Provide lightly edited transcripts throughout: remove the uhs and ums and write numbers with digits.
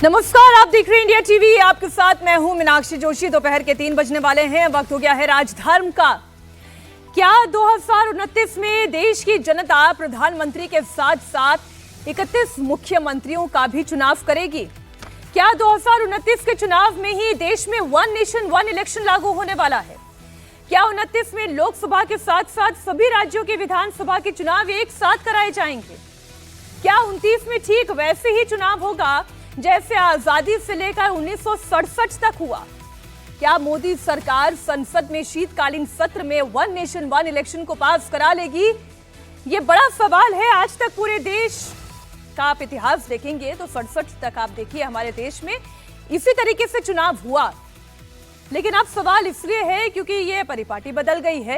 नमस्कार, आप देख रहे हैं इंडिया टीवी। आपके साथ मैं हूं मीनाक्षी जोशी। दोपहर के 3 बजने वाले हैं। वक्त हो गया है राजधर्म का। क्या 2029 में देश की जनता प्रधानमंत्री के साथ साथ 31 मुख्यमंत्रियों का भी चुनाव करेगी? क्या 2029 के चुनाव में ही देश में वन नेशन वन इलेक्शन लागू होने वाला है? क्या 29 में लोकसभा के साथ साथ सभी राज्यों की विधानसभा के चुनाव एक साथ कराए जाएंगे? क्या 29 में ठीक वैसे ही चुनाव होगा जैसे आजादी से लेकर 1967 तक हुआ? क्या मोदी सरकार संसद में शीतकालीन सत्र में वन नेशन वन इलेक्शन को पास करा लेगी? ये बड़ा सवाल है। आज तक पूरे देश का आप इतिहास देखेंगे तो 67 तक आप देखिए हमारे देश में इसी तरीके से चुनाव हुआ। लेकिन अब सवाल इसलिए है क्योंकि ये परिपाटी बदल गई है।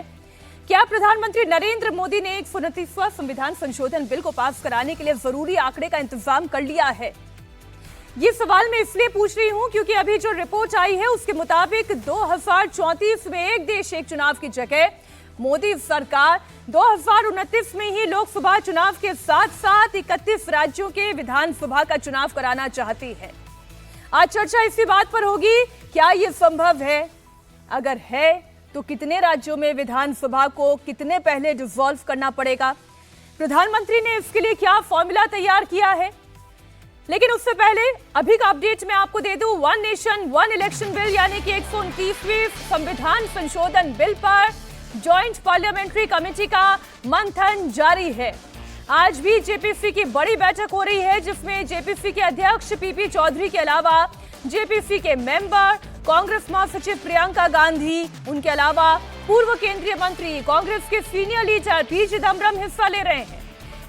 क्या प्रधानमंत्री नरेंद्र मोदी ने 129वां संविधान संशोधन बिल को पास कराने के लिए जरूरी आंकड़े का इंतजाम कर लिया है? ये सवाल मैं इसलिए पूछ रही हूं क्योंकि अभी जो रिपोर्ट आई है उसके मुताबिक 2034 में एक देश एक चुनाव की जगह मोदी सरकार 2029 में ही लोकसभा चुनाव के साथ साथ 31 राज्यों के विधानसभा का चुनाव कराना चाहती है। आज चर्चा इसी बात पर होगी, क्या ये संभव है? अगर है तो कितने राज्यों में विधानसभा को कितने पहले डिसॉल्व करना पड़ेगा? प्रधानमंत्री ने इसके लिए क्या फॉर्मूला तैयार किया है? लेकिन उससे पहले अभी का अपडेट मैं आपको दे दूं। One nation one election bill यानी कि 129वें संविधान संशोधन बिल पर जॉइंट पार्लियामेंट्री कमेटी का मंथन जारी है। आज भी जेपीसी की बड़ी बैठक हो रही है जिसमें जेपीसी के अध्यक्ष पीपी चौधरी के अलावा जेपीसी के मेंबर, कांग्रेस महासचिव प्रियंका गांधी, उनके अलावा पूर्व केंद्रीय मंत्री, कांग्रेस के सीनियर लीडर पी चिदम्बरम हिस्सा ले रहे हैं।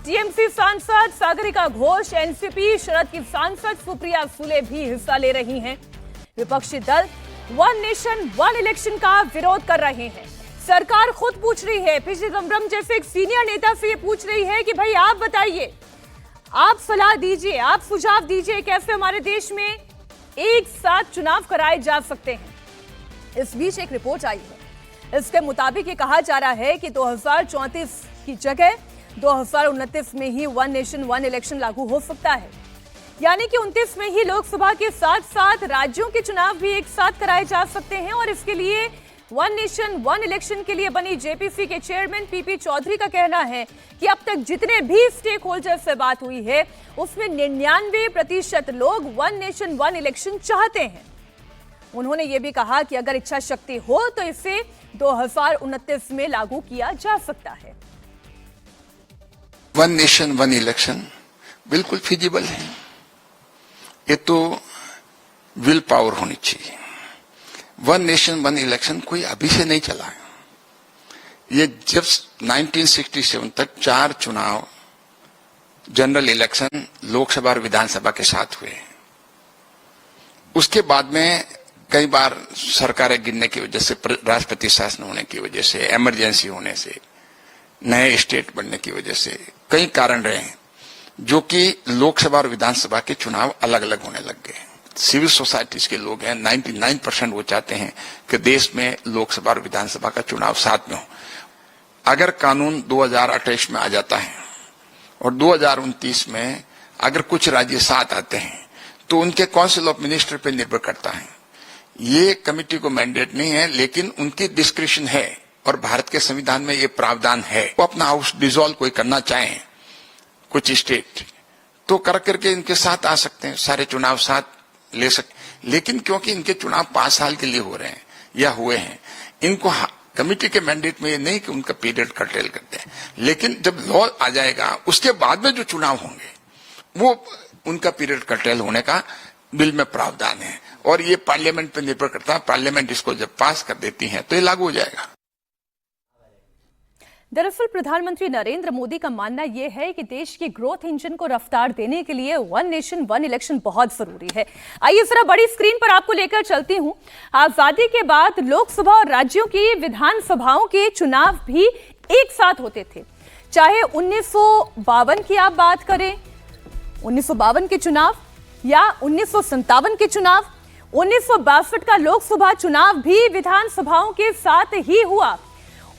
टीएमसी सांसद सागरिका घोष, एनसीपी शरद की सांसद सुप्रिया सुले भी हिस्सा ले रही हैं। विपक्षी दल वन नेशन वन इलेक्शन का विरोध कर रहे हैं। सरकार खुद पूछ रही है, पी चिदम्बरम जैसे एक सीनियर नेता से ये पूछ रही है कि भाई आप बताइए, आप सलाह दीजिए, आप सुझाव दीजिए कैसे हमारे देश में एक साथ चुनाव कराए जा सकते हैं। इस बीच एक रिपोर्ट आई है। इसके मुताबिक ये कहा जा रहा है कि 2034 की जगह 2029 में ही वन नेशन वन इलेक्शन लागू हो सकता है, यानी कि 29 में ही लोकसभा के साथ साथ राज्यों के चुनाव भी एक साथ कराए जा सकते हैं। और इसके लिए वन नेशन वन इलेक्शन के लिए बनी जेपीसी के चेयरमैन पीपी चौधरी का कहना है कि अब तक जितने भी स्टेक होल्डर से बात हुई है उसमें 99% लोग वन नेशन वन इलेक्शन चाहते हैं। उन्होंने ये भी कहा कि अगर इच्छा शक्ति हो तो इसे 2029 में लागू किया जा सकता है। वन नेशन वन इलेक्शन बिल्कुल फिजिबल है। ये तो विल पावर होनी चाहिए। वन नेशन वन इलेक्शन कोई अभी से नहीं चला है। ये जब 1967 तक 4 चुनाव जनरल इलेक्शन लोकसभा और विधानसभा के साथ हुए। उसके बाद में कई बार सरकारें गिरने की वजह से, राष्ट्रपति शासन होने की वजह से, इमरजेंसी होने से, नए स्टेट बनने की वजह से कई कारण रहे हैं जो कि लोकसभा और विधानसभा के चुनाव अलग अलग होने लग गए। सिविल सोसाइटीज के लोग हैं, 99% वो चाहते हैं कि देश में लोकसभा और विधानसभा का चुनाव साथ में हो। अगर कानून 2028 में आ जाता है और 2029 में अगर कुछ राज्य साथ आते हैं तो उनके काउंसिल ऑफ मिनिस्टर पे निर्भर करता है। ये कमेटी को मैंडेट नहीं है, लेकिन उनकी डिस्क्रिप्शन है और भारत के संविधान में ये प्रावधान है। वो अपना हाउस डिसॉल्व कोई करना चाहें कुछ स्टेट तो कर करके इनके साथ आ सकते हैं, सारे चुनाव साथ ले सकते। लेकिन क्योंकि इनके चुनाव 5 साल के लिए हो रहे हैं या हुए हैं, इनको कमेटी के मैंडेट में ये नहीं कि उनका पीरियड कर्टेल करते हैं। लेकिन जब लॉ आ जाएगा उसके बाद में जो चुनाव होंगे वो उनका पीरियड कर्टेल होने का बिल में प्रावधान है और ये पार्लियामेंट पर निर्भर करता है। पार्लियामेंट इसको जब पास कर देती है तो ये लागू हो जाएगा। दरअसल प्रधानमंत्री नरेंद्र मोदी का मानना यह है कि देश की ग्रोथ इंजन को रफ्तार देने के लिए वन नेशन वन इलेक्शन बहुत जरूरी है। आइए जरा बड़ी स्क्रीन पर आपको लेकर चलती हूं। आजादी के बाद लोकसभा और राज्यों की विधानसभाओं के चुनाव भी एक साथ होते थे। चाहे 1952 की आप बात करें, 1952 के चुनाव या 1957 के चुनाव, 1962 का लोकसभा चुनाव भी विधानसभाओं के साथ ही हुआ।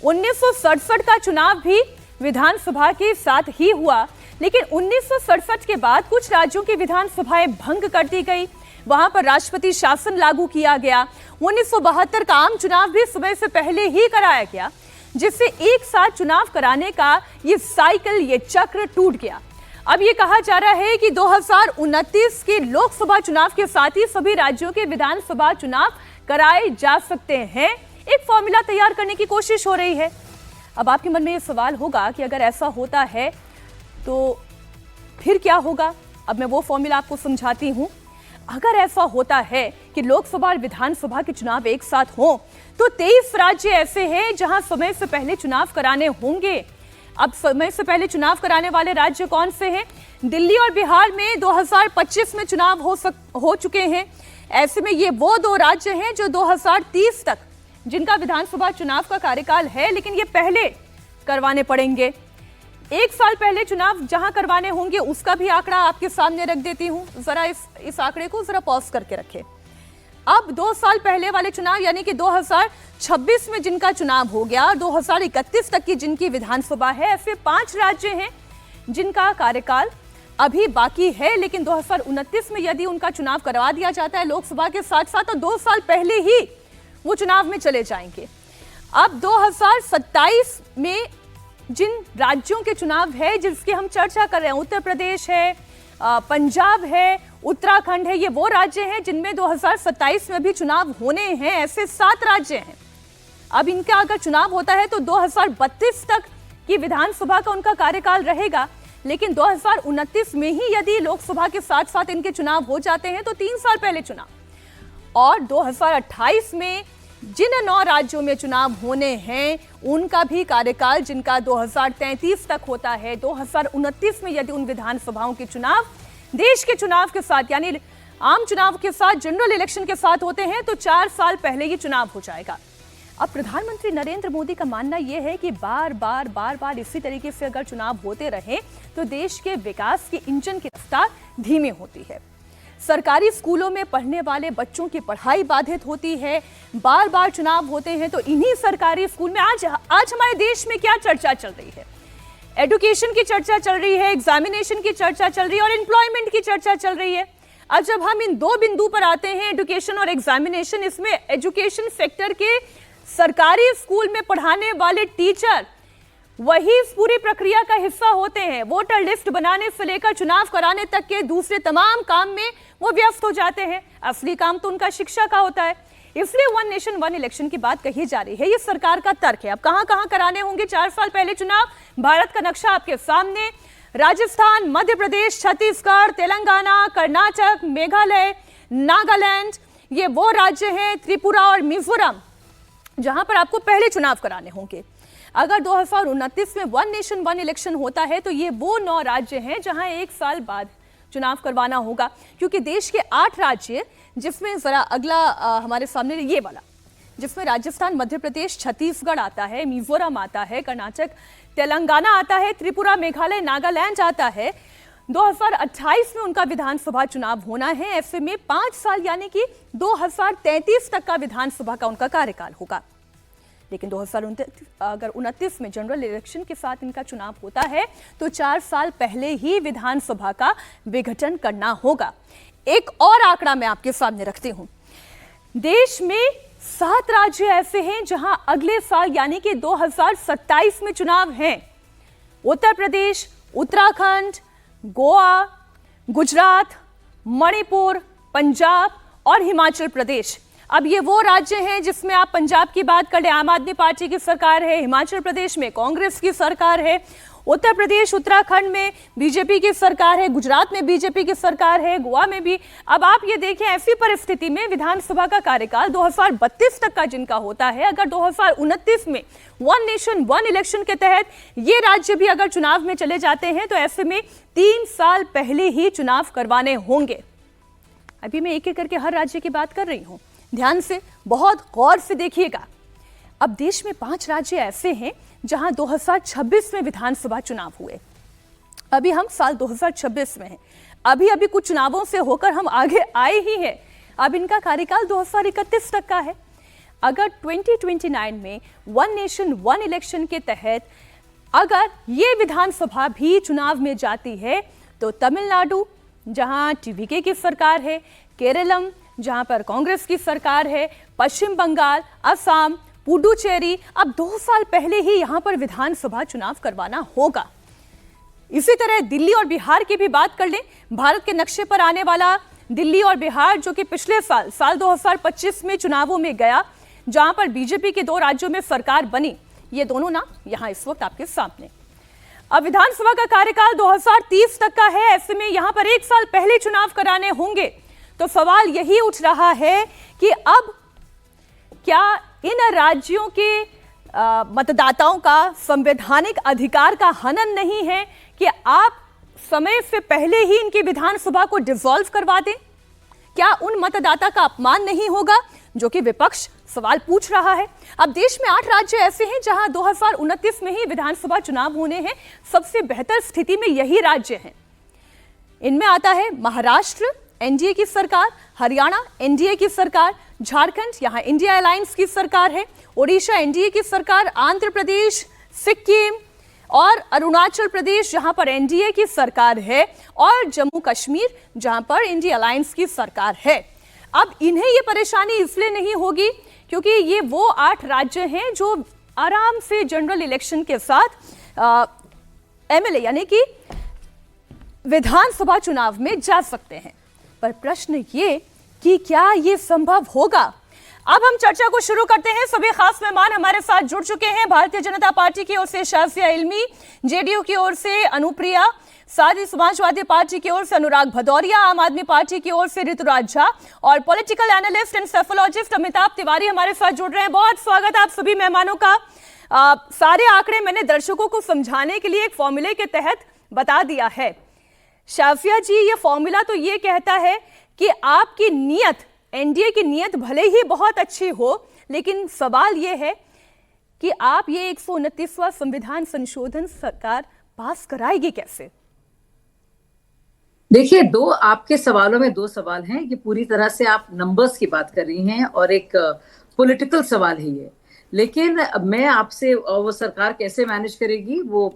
1967 का चुनाव भी विधानसभा के साथ ही हुआ। लेकिन 1967 के बाद कुछ राज्यों की विधानसभाएं भंग कर दी गई, वहां पर राष्ट्रपति शासन लागू किया गया। 1972 का आम चुनाव भी समय से पहले ही कराया गया, जिससे एक साथ चुनाव कराने का ये साइकिल, ये चक्र टूट गया। अब ये कहा जा रहा है कि 2029 के लोकसभा चुनाव के साथ ही सभी राज्यों के विधानसभा चुनाव कराए जा सकते हैं। एक फॉर्मूला तैयार करने की कोशिश हो रही है। अब आपके मन में ये सवाल होगा कि अगर ऐसा होता है तो फिर क्या होगा। अब मैं वो फॉर्मूला आपको समझाती हूं। अगर ऐसा होता है कि लोकसभा और विधानसभा के चुनाव एक साथ हों, तो 23 राज्य ऐसे हैं जहां समय से पहले चुनाव कराने होंगे। अब समय से पहले चुनाव कराने वाले राज्य कौन से हैं? दिल्ली और बिहार में 2025 में चुनाव हो चुके हैं। ऐसे में ये वो दो राज्य हैं जो 2030 तक जिनका विधानसभा चुनाव का कार्यकाल है, लेकिन ये पहले करवाने पड़ेंगे। एक साल पहले चुनाव जहां करवाने होंगे उसका भी आंकड़ा आपके सामने रख देती हूं। जरा इस आंकड़े को जरा पॉज करके रखें। अब 2 साल पहले वाले चुनाव यानी कि 2026 में जिनका चुनाव हो गया, 2031 तक की जिनकी विधानसभा है, ऐसे 5 राज्य हैं जिनका कार्यकाल अभी बाकी है, लेकिन 2029 में यदि उनका चुनाव करवा दिया जाता है लोकसभा के साथ साथ, तो 2 साल पहले ही वो चुनाव में चले जाएंगे। अब 2027 में जिन राज्यों के चुनाव है जिसकी हम चर्चा कर रहे हैं, उत्तर प्रदेश है, पंजाब है, उत्तराखंड है, ये वो राज्य हैं जिनमें 2027 में भी चुनाव होने हैं। ऐसे 7 राज्य हैं। अब इनका अगर चुनाव होता है तो 2032 तक की विधानसभा का उनका कार्यकाल रहेगा, लेकिन 2029 में ही यदि लोकसभा के साथ साथ इनके चुनाव हो जाते हैं तो 3 साल पहले चुनाव। और 2028 में जिन 9 राज्यों में चुनाव होने हैं उनका भी कार्यकाल, जिनका 2033 तक होता है, 2029 में यदि उन विधानसभाओं के चुनाव देश के चुनाव के साथ यानी आम चुनाव के साथ, जनरल इलेक्शन के साथ होते हैं, तो 4 साल पहले ये चुनाव हो जाएगा। अब प्रधानमंत्री नरेंद्र मोदी का मानना यह है कि बार बार इसी तरीके से अगर चुनाव होते रहे तो देश के विकास के इंजन की रफ्तार धीमी होती है। सरकारी स्कूलों में पढ़ने वाले बच्चों की पढ़ाई बाधित होती है। बार बार चुनाव होते हैं तो इन्हीं सरकारी स्कूल में आज हमारे देश में क्या चर्चा चल रही है? एजुकेशन की चर्चा चल रही है, एग्जामिनेशन की चर्चा चल रही है और एम्प्लॉयमेंट की चर्चा चल रही है। अब जब हम इन 2 बिंदु पर आते हैं, एजुकेशन और एग्जामिनेशन, इसमें एजुकेशन सेक्टर के सरकारी स्कूल में पढ़ाने वाले टीचर वही इस पूरी प्रक्रिया का हिस्सा होते हैं। वोटर लिस्ट बनाने से लेकर चुनाव कराने तक के दूसरे तमाम काम में वो व्यस्त हो जाते हैं। असली काम तो उनका शिक्षा का होता है। इसलिए 1 नेशन 1 इलेक्शन की बात कही जा रही है। ये सरकार का तर्क है। अब कहां कराने होंगे 4 साल पहले चुनाव? भारत का नक्शा आपके सामने। राजस्थान, मध्य प्रदेश, छत्तीसगढ़, तेलंगाना, कर्नाटक, मेघालय, नागालैंड, ये वो राज्य हैं, त्रिपुरा और मिजोरम, जहां पर आपको पहले चुनाव कराने होंगे। अगर 2029 में 1 नेशन 1 इलेक्शन होता है तो ये वो 9 राज्य हैं जहां 1 साल बाद चुनाव करवाना होगा, क्योंकि देश के 8 राज्य, जिसमें जरा अगला हमारे सामने ये वाला, जिसमें राजस्थान, मध्य प्रदेश, छत्तीसगढ़ आता है, मिजोरम आता है, कर्नाटक, तेलंगाना आता है, त्रिपुरा, मेघालय, नागालैंड आता है। 2028 में उनका विधानसभा चुनाव होना है। ऐसे में 5 साल यानी कि 2033 तक का विधानसभा का उनका कार्यकाल होगा। लेकिन 2029 में जनरल इलेक्शन के साथ इनका चुनाव होता है तो 4 साल पहले ही विधानसभा का विघटन करना होगा। एक और आंकड़ा मैं आपके सामने रखती हूं। देश में 7 राज्य ऐसे हैं जहां अगले साल यानी कि 2027 में चुनाव हैं। उत्तर प्रदेश, उत्तराखंड, गोवा, गुजरात, मणिपुर, पंजाब और हिमाचल प्रदेश। अब ये वो राज्य हैं जिसमें आप पंजाब की बात कर ले, आम आदमी पार्टी की सरकार है, हिमाचल प्रदेश में कांग्रेस की सरकार है, उत्तर प्रदेश, उत्तराखंड में बीजेपी की सरकार है, गुजरात में बीजेपी की सरकार है, गोवा में भी। अब आप ये देखें, ऐसी परिस्थिति में विधानसभा का कार्यकाल 2032 तक का जिनका होता है, अगर 2029 में 1 नेशन 1 इलेक्शन के तहत ये राज्य भी अगर चुनाव में चले जाते हैं तो ऐसे में 3 साल पहले ही चुनाव करवाने होंगे। अभी मैं एक एक करके हर राज्य की बात कर रही हूं, ध्यान से, बहुत गौर से देखिएगा। अब देश में 5 राज्य ऐसे हैं जहां 2026 में विधानसभा चुनाव हुए। अभी हम साल 2026 में हैं। अभी कुछ चुनावों से होकर हम आगे आए ही हैं। अब इनका कार्यकाल 2031 तक का है। अगर 2029 में 1 नेशन 1 इलेक्शन के तहत अगर ये विधानसभा भी चुनाव में जाती है तो तमिलनाडु जहां टीवीके की सरकार है, केरलम जहां पर कांग्रेस की सरकार है, पश्चिम बंगाल, असम, पुडुचेरी, अब 2 साल पहले ही यहां पर विधानसभा चुनाव करवाना होगा। इसी तरह दिल्ली और बिहार की भी बात कर लें। भारत के नक्शे पर आने वाला दिल्ली और बिहार जो कि पिछले साल 2025 में चुनावों में गया, जहां पर बीजेपी के 2 राज्यों में सरकार बनी, ये दोनों नाम यहां इस वक्त आपके सामने। अब विधानसभा का कार्यकाल 2030 तक का है, ऐसे में यहां पर 1 साल पहले चुनाव कराने होंगे। तो सवाल यही उठ रहा है कि अब क्या इन राज्यों के मतदाताओं का संवैधानिक अधिकार का हनन नहीं है कि आप समय से पहले ही इनकी विधानसभा को डिसॉल्व करवा दें? क्या उन मतदाता का अपमान नहीं होगा, जो कि विपक्ष सवाल पूछ रहा है? अब देश में 8 राज्य ऐसे हैं जहां 2029 में ही विधानसभा चुनाव होने हैं। सबसे बेहतर स्थिति में यही राज्य हैं। इनमें आता है महाराष्ट्र, एनडीए की सरकार, हरियाणा एनडीए की सरकार, झारखंड यहां इंडिया अलायंस की सरकार है, ओडिशा एनडीए की सरकार, आंध्र प्रदेश, सिक्किम और अरुणाचल प्रदेश जहां पर एनडीए की सरकार है, और जम्मू कश्मीर जहां पर इंडिया अलायंस की सरकार है। अब इन्हें ये परेशानी इसलिए नहीं होगी क्योंकि ये वो 8 राज्य हैं जो आराम से जनरल इलेक्शन के साथ एमएलए यानी कि विधानसभा चुनाव में जा सकते हैं। पर प्रश्न ये कि क्या ये संभव होगा? अब हम चर्चा को शुरू करते हैं। सभी खास मेहमान हमारे साथ जुड़ चुके हैं। भारतीय जनता पार्टी की ओर से शाफिया इल्मी, जेडीयू की ओर से अनुप्रिया, साथ ही समाजवादी पार्टी की ओर से अनुराग भदौरिया, आम आदमी पार्टी की ओर से ऋतुराज झा और political analyst and psephologist Amitabh Tiwari हमारे साथ जुड़ रहे हैं। बहुत स्वागत आप सभी मेहमानों का। सारे आंकड़े मैंने दर्शकों को समझाने के लिए एक फॉर्मूले के तहत बता दिया है। शाफिया जी, ये फॉर्मूला तो ये कहता है कि आपकी नीयत, एनडीए की नीयत भले ही बहुत अच्छी हो, लेकिन सवाल ये है कि आप ये 129वां संविधान संशोधन सरकार पास कराएगी कैसे? देखिए, आपके सवालों में 2 सवाल हैं। ये पूरी तरह से आप नंबर्स की बात कर रही हैं और एक पॉलिटिकल सवाल है ये। लेकिन मैं आपसे वो सरकार कैसे मैनेज करेगी वो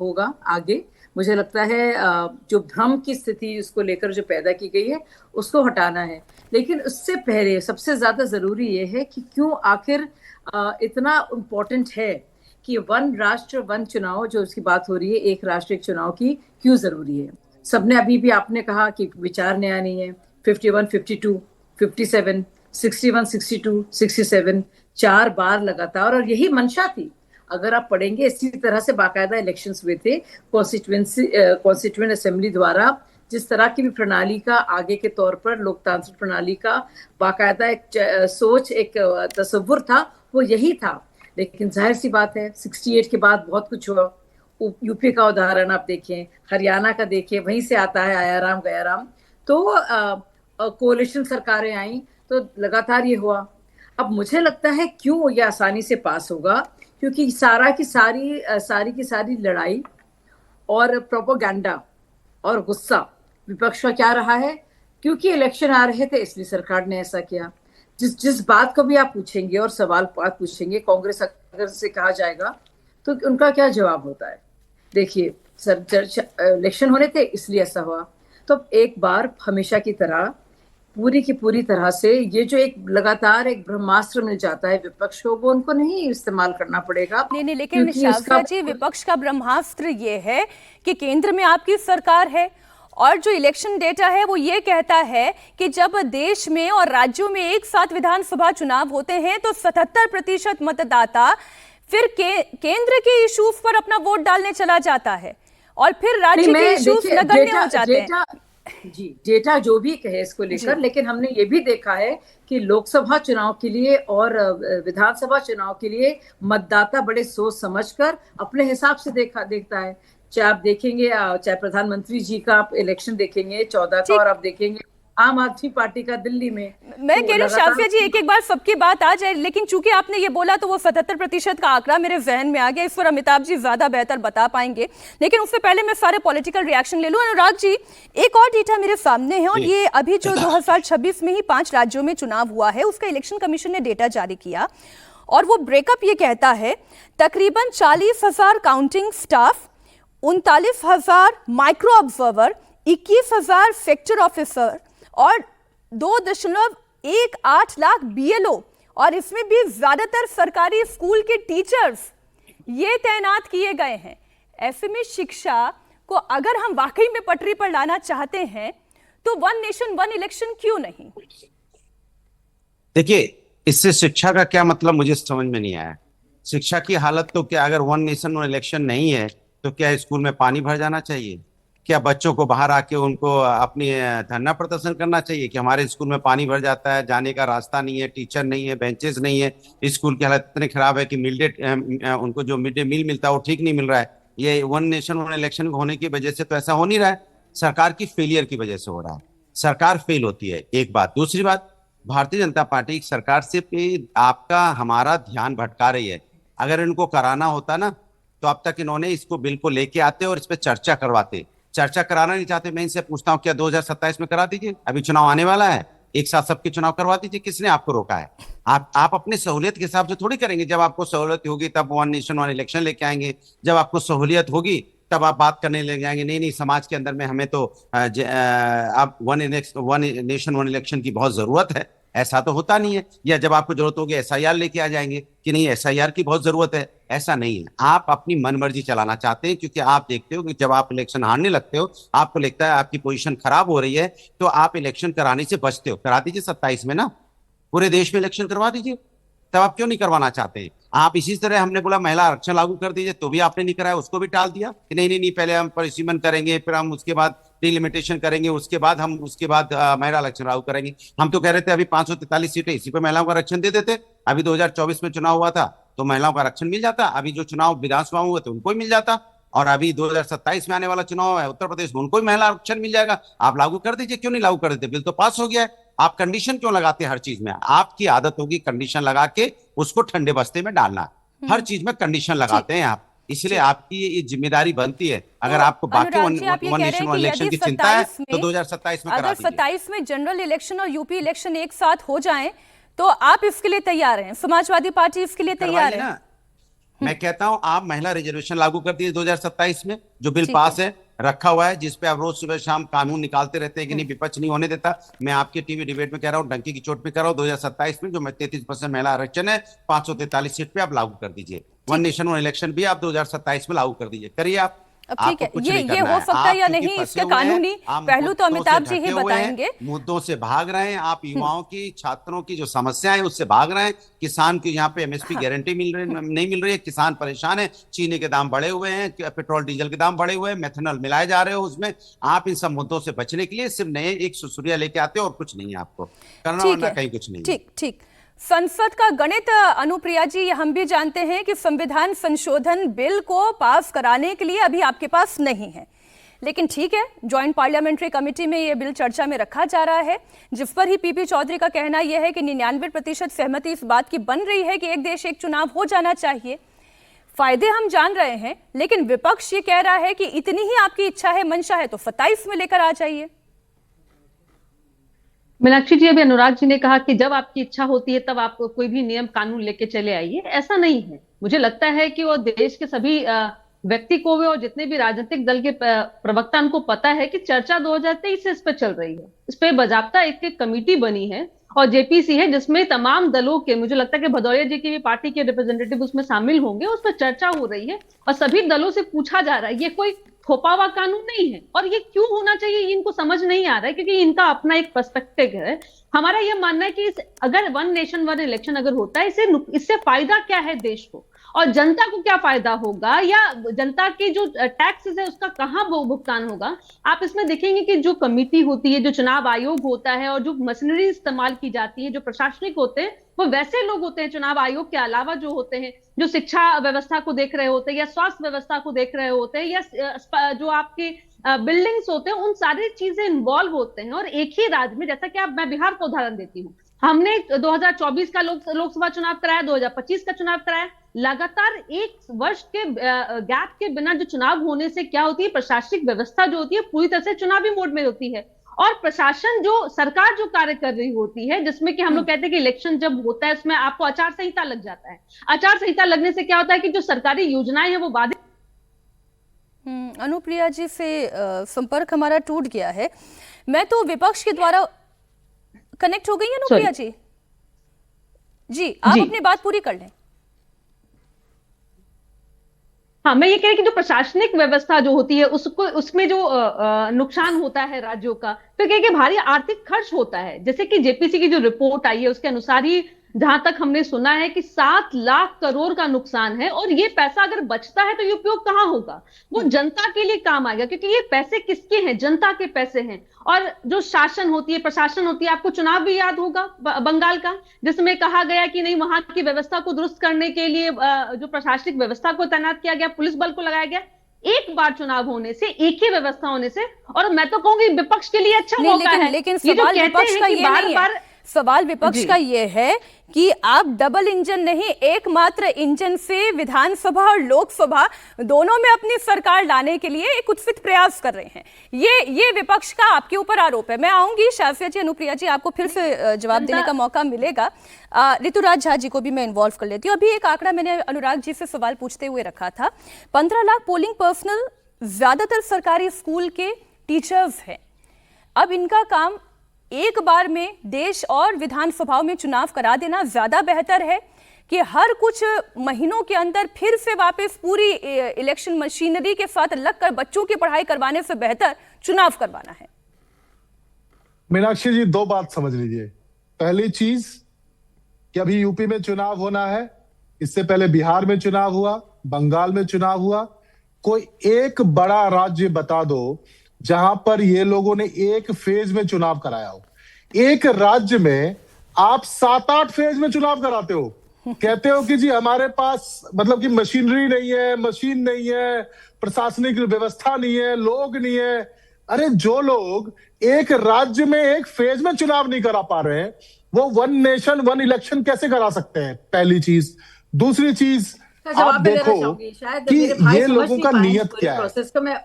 होगा आगे। मुझे लगता है जो भ्रम की स्थिति उसको लेकर जो पैदा की गई है उसको हटाना है। लेकिन उससे पहले सबसे ज्यादा जरूरी ये है कि क्यों आखिर इतना इम्पोर्टेंट है कि 1 राष्ट्र 1 चुनाव जो उसकी बात हो रही है, 1 राष्ट्र 1 चुनाव की क्यों जरूरी है। सबने अभी भी आपने कहा कि विचार नया नहीं है। 51, 52, 57, 61, 62, 67 4 बार लगातार, और यही मंशा थी। अगर आप पढ़ेंगे इसी तरह से बाकायदा इलेक्शंस हुए थे कॉन्स्टिट्यूएंट असेंबली द्वारा। जिस तरह की भी प्रणाली का आगे के तौर पर लोकतांत्रिक प्रणाली का बाकायदा एक सोच, एक तस्वुर था, वो यही था। लेकिन जाहिर सी बात है 68 के बाद बहुत कुछ हुआ। यूपी का उदाहरण आप देखें, हरियाणा का देखिए, वहीं से आता है आयाराम गयाराम। तो कोalition सरकारें आई तो लगातार ये हुआ। अब मुझे लगता है क्यों ये आसानी से पास होगा, क्योंकि सारी की सारी लड़ाई और प्रोपेगेंडा और गुस्सा विपक्ष का क्या रहा है, क्योंकि इलेक्शन आ रहे थे इसलिए सरकार ने ऐसा किया। जिस बात को भी आप पूछेंगे और सवाल बात पूछेंगे कांग्रेस अगर से कहा जाएगा तो उनका क्या जवाब होता है? देखिए सर, इलेक्शन होने थे इसलिए ऐसा हुआ। तो एक बार हमेशा की तरह पूरी की पूरी तरह से ये जो एक लगातार एक ब्रह्मास्त्र मिल जाता है विपक्ष को, वो उनको नहीं इस्तेमाल करना पड़ेगा। नहीं, लेकिन शाफिया जी, विपक्ष का ब्रह्मास्त्र ये है कि केंद्र में आपकी सरकार है और जो इलेक्शन डेटा है वो ये कहता है कि जब देश में और राज्यों में एक साथ विधानसभा चुनाव होते हैं तो 77% मतदाता फिर केंद्र के इश्यूज पर अपना वोट डालने चला जाता है और फिर राज्य के इश्यूज नगण्य हो जाते हैं। जी, डेटा जो भी कहे इसको लेकर, लेकिन हमने ये भी देखा है कि लोकसभा चुनाव के लिए और विधानसभा चुनाव के लिए मतदाता बड़े सोच समझकर अपने हिसाब से देखता है। चाहे आप देखेंगे, चाहे प्रधानमंत्री जी का आप इलेक्शन देखेंगे 14 का, और आप देखेंगे आम आदमी पार्टी का दिल्ली में। मैं कह रही हूँ शाफिया जी, एक बार सबकी बात आ जाए, लेकिन चूंकि आपने ये बोला तो वो 77% का आंकड़ा मेरे जहन में आ गया। इस पर अमिताभ जी ज्यादा बेहतर बता पाएंगे, लेकिन उससे पहले मैं सारे पॉलिटिकल रिएक्शन ले लूं। अनुराग जी, एक और डेटा मेरे सामने है और ये अभी जो 2026 में ही 5 राज्यों में चुनाव हुआ है उसका इलेक्शन कमीशन ने डेटा जारी किया और वो ब्रेकअप ये कहता है तकरीबन 40,000 counting staff, 39,000 micro observer, 21,000 sector officer और 2.18 लाख BLO, और इसमें भी ज्यादातर सरकारी स्कूल के टीचर्स ये तैनात किए गए हैं। ऐसे में शिक्षा को अगर हम वाकई में पटरी पर लाना चाहते हैं तो वन नेशन वन इलेक्शन क्यों नहीं? देखिए, इससे शिक्षा का क्या मतलब मुझे समझ में नहीं आया। शिक्षा की हालत तो क्या, अगर वन नेशन वन इलेक्शन नहीं है तो क्या स्कूल में पानी भर जाना चाहिए? क्या बच्चों को बाहर आके उनको अपनी धरना प्रदर्शन करना चाहिए कि हमारे स्कूल में पानी भर जाता है, जाने का रास्ता नहीं है, टीचर नहीं है, बेंचेस नहीं है, स्कूल की हालत इतनी खराब है कि उनको जो मिड डे मील मिलता है वो ठीक नहीं मिल रहा है। ये वन नेशन वन इलेक्शन होने की वजह से तो ऐसा हो नहीं रहा है, सरकार की फेलियर की वजह से हो रहा है। सरकार फेल होती है, एक बात। दूसरी बात, भारतीय जनता पार्टी की सरकार से आपका हमारा ध्यान भटका रही है। अगर इनको कराना होता ना तो अब तक इन्होंने इसको बिल को लेके आते और इस पर चर्चा करवाते। चर्चा कराना नहीं चाहते। मैं इनसे पूछता हूँ, क्या 2027 में करा दीजिए? अभी चुनाव आने वाला है, एक साथ सबके चुनाव करवा दीजिए। किसने आपको रोका है? आप अपने सहूलियत के हिसाब से थोड़ी करेंगे। जब आपको सहूलियत होगी तब वन नेशन वन इलेक्शन लेके आएंगे, जब आपको सहूलियत होगी तब आप बात करने लग जाएंगे नहीं नहीं समाज के अंदर में हमें तो अब वन नेशन वन इलेक्शन की बहुत जरूरत है। ऐसा तो होता नहीं है। या जब आपको जरूरत होगी SIR लेके आ जाएंगे कि नहीं SIR की बहुत जरूरत है। ऐसा नहीं है। आप अपनी मनमर्जी चलाना चाहते हैं, क्योंकि आप देखते हो कि जब आप इलेक्शन हारने लगते हो, आपको लगता है आपकी पोजीशन खराब हो रही है, तो आप इलेक्शन कराने से बचते हो। करा दीजिए 27 में ना, पूरे देश में इलेक्शन करवा दीजिए। तब आप क्यों नहीं करवाना चाहते? आप इसी तरह हमने बोला महिला आरक्षण लागू कर दीजिए, तो भी आपने नहीं कराया, उसको भी टाल दिया कि नहीं नहीं नहीं पहले हम परिसीमन करेंगे, फिर हम उसके बाद डिलिमिटेशन करेंगे, उसके बाद महिला आरक्षण लागू करेंगे। हम तो कह रहे थे अभी 543 सीटें इसी पे महिलाओं को आरक्षण दे देते। अभी 2024 में चुनाव हुआ था तो महिलाओं का आरक्षण मिल जाता। अभी जो चुनाव विधानसभा हुए थे उनको ही मिल जाता, और अभी 2027 में आने वाला चुनाव है उत्तर प्रदेश में, उनको ही महिला आरक्षण मिल जाएगा। आप लागू कर दीजिए। क्यों नहीं लागू कर देते? बिल तो पास हो गया है। आप कंडीशन क्यों लगाते हैं हर चीज में? आपकी आदत होगी कंडीशन लगा के उसको ठंडे बस्ते में डालना। हर चीज में कंडीशन लगाते हैं आप, इसलिए आपकी ये जिम्मेदारी बनती है। अगर आपको बाकी वन नेशन वन इलेक्शन की चिंता है तो 2027 में करा दीजिए। अगर 27 में जनरल इलेक्शन और यूपी इलेक्शन एक साथ हो जाएं तो आप इसके लिए तैयार हैं? समाजवादी पार्टी इसके लिए तैयार है? मैं कहता हूं आप महिला रिजर्वेशन लागू कर दीजिए 2027 में, जो बिल पास है रखा हुआ है, जिसपे आप रोज सुबह शाम कानून निकालते रहते हैं कि नहीं विपक्ष नहीं होने देता। मैं आपके टीवी डिबेट में कह रहा हूं, डंकी की चोट पे कह रहा हूं, 2027 में जो 33% महिला आरक्षण है 543 सीट पे आप लागू कर दीजिए। वन नेशन वन इलेक्शन भी आप 2027 में लागू कर दीजिए। करिए आप। अब ठीक है, ये हो सकता है या नहीं, इसके कानूनी पहलू तो अमिताभ जी ही बताएंगे। मुद्दों से भाग रहे हैं आप, युवाओं की, छात्रों की जो समस्या है उससे भाग रहे हैं। किसान की यहाँ पे MSP गारंटी नहीं मिल रही है, किसान परेशान है, चीनी के दाम बढ़े हुए हैं, पेट्रोल डीजल के दाम बढ़े हुए हैं, मेथनॉल मिलाए जा रहे हो उसमें। आप इन सब मुद्दों से बचने के लिए सिर्फ नए एक सुसुरिया लेके आते हो और कुछ नहीं है आपको करना, वरना कहीं कुछ नहीं। ठीक ठीक। संसद का गणित, अनुप्रिया जी, हम भी जानते हैं कि संविधान संशोधन बिल को पास कराने के लिए अभी आपके पास नहीं है, लेकिन ठीक है, ज्वाइंट पार्लियामेंट्री कमेटी में यह बिल चर्चा में रखा जा रहा है, जिस पर ही PP चौधरी का कहना यह है कि 99% सहमति इस बात की बन रही है कि एक देश एक चुनाव हो जाना चाहिए। फायदे हम जान रहे हैं, लेकिन विपक्ष ये कह रहा है कि इतनी ही आपकी इच्छा है, मंशा है, तो 27 में लेकर आ जाइए। मीनाक्षी जी, अभी अनुराग जी ने कहा कि जब आपकी इच्छा होती है तब आप कोई भी नियम कानून लेके चले आइए। ऐसा नहीं है। मुझे लगता है कि वो देश के सभी व्यक्ति को भी और जितने भी राजनीतिक दल के प्रवक्ता, उनको पता है कि चर्चा 2023 से इस पर चल रही है। इस पे बाजाबता एक कमेटी बनी है और JPC है, जिसमें तमाम दलों के, मुझे लगता है कि भदौरिया जी की भी पार्टी के रिप्रेजेंटेटिव उसमें शामिल होंगे। उस पर चर्चा हो रही है और सभी दलों से पूछा जा रहा है। ये कोई थोपा हुआ कानून नहीं है, और ये क्यों होना चाहिए ये इनको समझ नहीं आ रहा है, क्योंकि इनका अपना एक पर्सपेक्टिव है। हमारा ये मानना है कि अगर वन नेशन वन इलेक्शन अगर होता है, इससे फायदा क्या है देश को और जनता को क्या फायदा होगा, या जनता के जो टैक्सेस है उसका कहां भुगतान होगा। आप इसमें देखेंगे कि जो कमेटी होती है, जो चुनाव आयोग होता है, और जो मशीनरी इस्तेमाल की जाती है, जो प्रशासनिक होते हैं, वो वैसे लोग होते हैं चुनाव आयोग के अलावा जो होते हैं, जो शिक्षा व्यवस्था को देख रहे होते हैं, या स्वास्थ्य व्यवस्था को देख रहे होते हैं, या जो आपके बिल्डिंग्स होते हैं, उन सारी चीजें इन्वॉल्व होते हैं। और एक ही राज्य में, जैसा कि मैं बिहार का उदाहरण देती हूँ, हमने 2024 का लोकसभा चुनाव कराया, 2025 का चुनाव कराया। लगातार एक वर्ष के गैप के बिना जो चुनाव होने से क्या होती है, प्रशासनिक व्यवस्था जो होती है पूरी तरह से चुनावी मोड में होती है। और प्रशासन जो सरकार जो कार्य कर रही होती है, जिसमें कि हम लोग कहते हैं कि इलेक्शन जब होता है उसमें आपको आचार संहिता लग जाता है। आचार संहिता लगने से क्या होता है कि जो सरकारी योजनाएं हैं वो बाधित। अनुप्रिया जी से संपर्क हमारा टूट गया है। मैं तो विपक्ष के द्वारा कनेक्ट हो गई है अनुप्रिया जी। जी आप अपनी बात पूरी कर लें। हाँ, मैं ये कह रही कि जो प्रशासनिक व्यवस्था जो होती है उसको उसमें जो नुकसान होता है राज्यों का, तो क्या कि भारी आर्थिक खर्च होता है। जैसे कि जेपीसी की जो रिपोर्ट आई है उसके अनुसार ही जहां तक हमने सुना है कि 7 लाख करोड़ का नुकसान है, और ये पैसा अगर बचता है तो ये उपयोग कहाँ होगा? वो जनता के लिए काम आएगा, क्योंकि ये पैसे किसके हैं? जनता के पैसे हैं। और जो शासन होती है, प्रशासन होती है, आपको चुनाव भी याद होगा बंगाल का, जिसमें कहा गया कि नहीं, वहां की व्यवस्था को दुरुस्त करने के लिए जो प्रशासनिक व्यवस्था को तैनात किया गया, पुलिस बल को लगाया गया। एक बार चुनाव होने से, एक ही व्यवस्था होने से, और मैं तो कहूंगी विपक्ष के लिए अच्छा मौका है। लेकिन सवाल विपक्ष का ये नहीं है। सवाल विपक्ष का ये है कि आप डबल इंजन नहीं, एकमात्र इंजन से विधानसभा और लोकसभा दोनों में अपनी सरकार लाने के लिए एक उत्सित प्रयास कर रहे हैं। ये विपक्ष का आपके ऊपर आरोप है। मैं आऊंगी शाफिया जी, अनुप्रिया जी, आपको फिर से जवाब देने का मौका मिलेगा। ऋतुराज झा जी को भी मैं इन्वॉल्व कर लेती हूँ। अभी एक आंकड़ा मैंने अनुराग जी से सवाल पूछते हुए रखा था, 15 लाख पोलिंग पर्सनल ज्यादातर सरकारी स्कूल के टीचर्स हैं। अब इनका काम एक बार में देश और विधानसभाओं में चुनाव करा देना ज्यादा बेहतर है कि हर कुछ महीनों के अंदर फिर से वापस पूरी इलेक्शन मशीनरी के साथ लगकर बच्चों की पढ़ाई करवाने से बेहतर चुनाव करवाना है? मीनाक्षी जी, 2 बात समझ लीजिए। पहली चीज कि अभी यूपी में चुनाव होना है, इससे पहले बिहार में चुनाव हुआ, बंगाल में चुनाव हुआ। कोई एक बड़ा राज्य बता दो जहां पर ये लोगों ने एक फेज में चुनाव कराया हो। एक राज्य में आप 7-8 फेज में चुनाव कराते हो, कहते हो कि जी हमारे पास मतलब कि मशीनरी नहीं है, मशीन नहीं है, प्रशासनिक व्यवस्था नहीं है, लोग नहीं है। अरे जो लोग एक राज्य में एक फेज में चुनाव नहीं करा पा रहे हैं, वो 1 नेशन 1 इलेक्शन कैसे करा सकते हैं? पहली चीज। दूसरी चीज, आप देखो कि ये लोगों का नियत क्या है,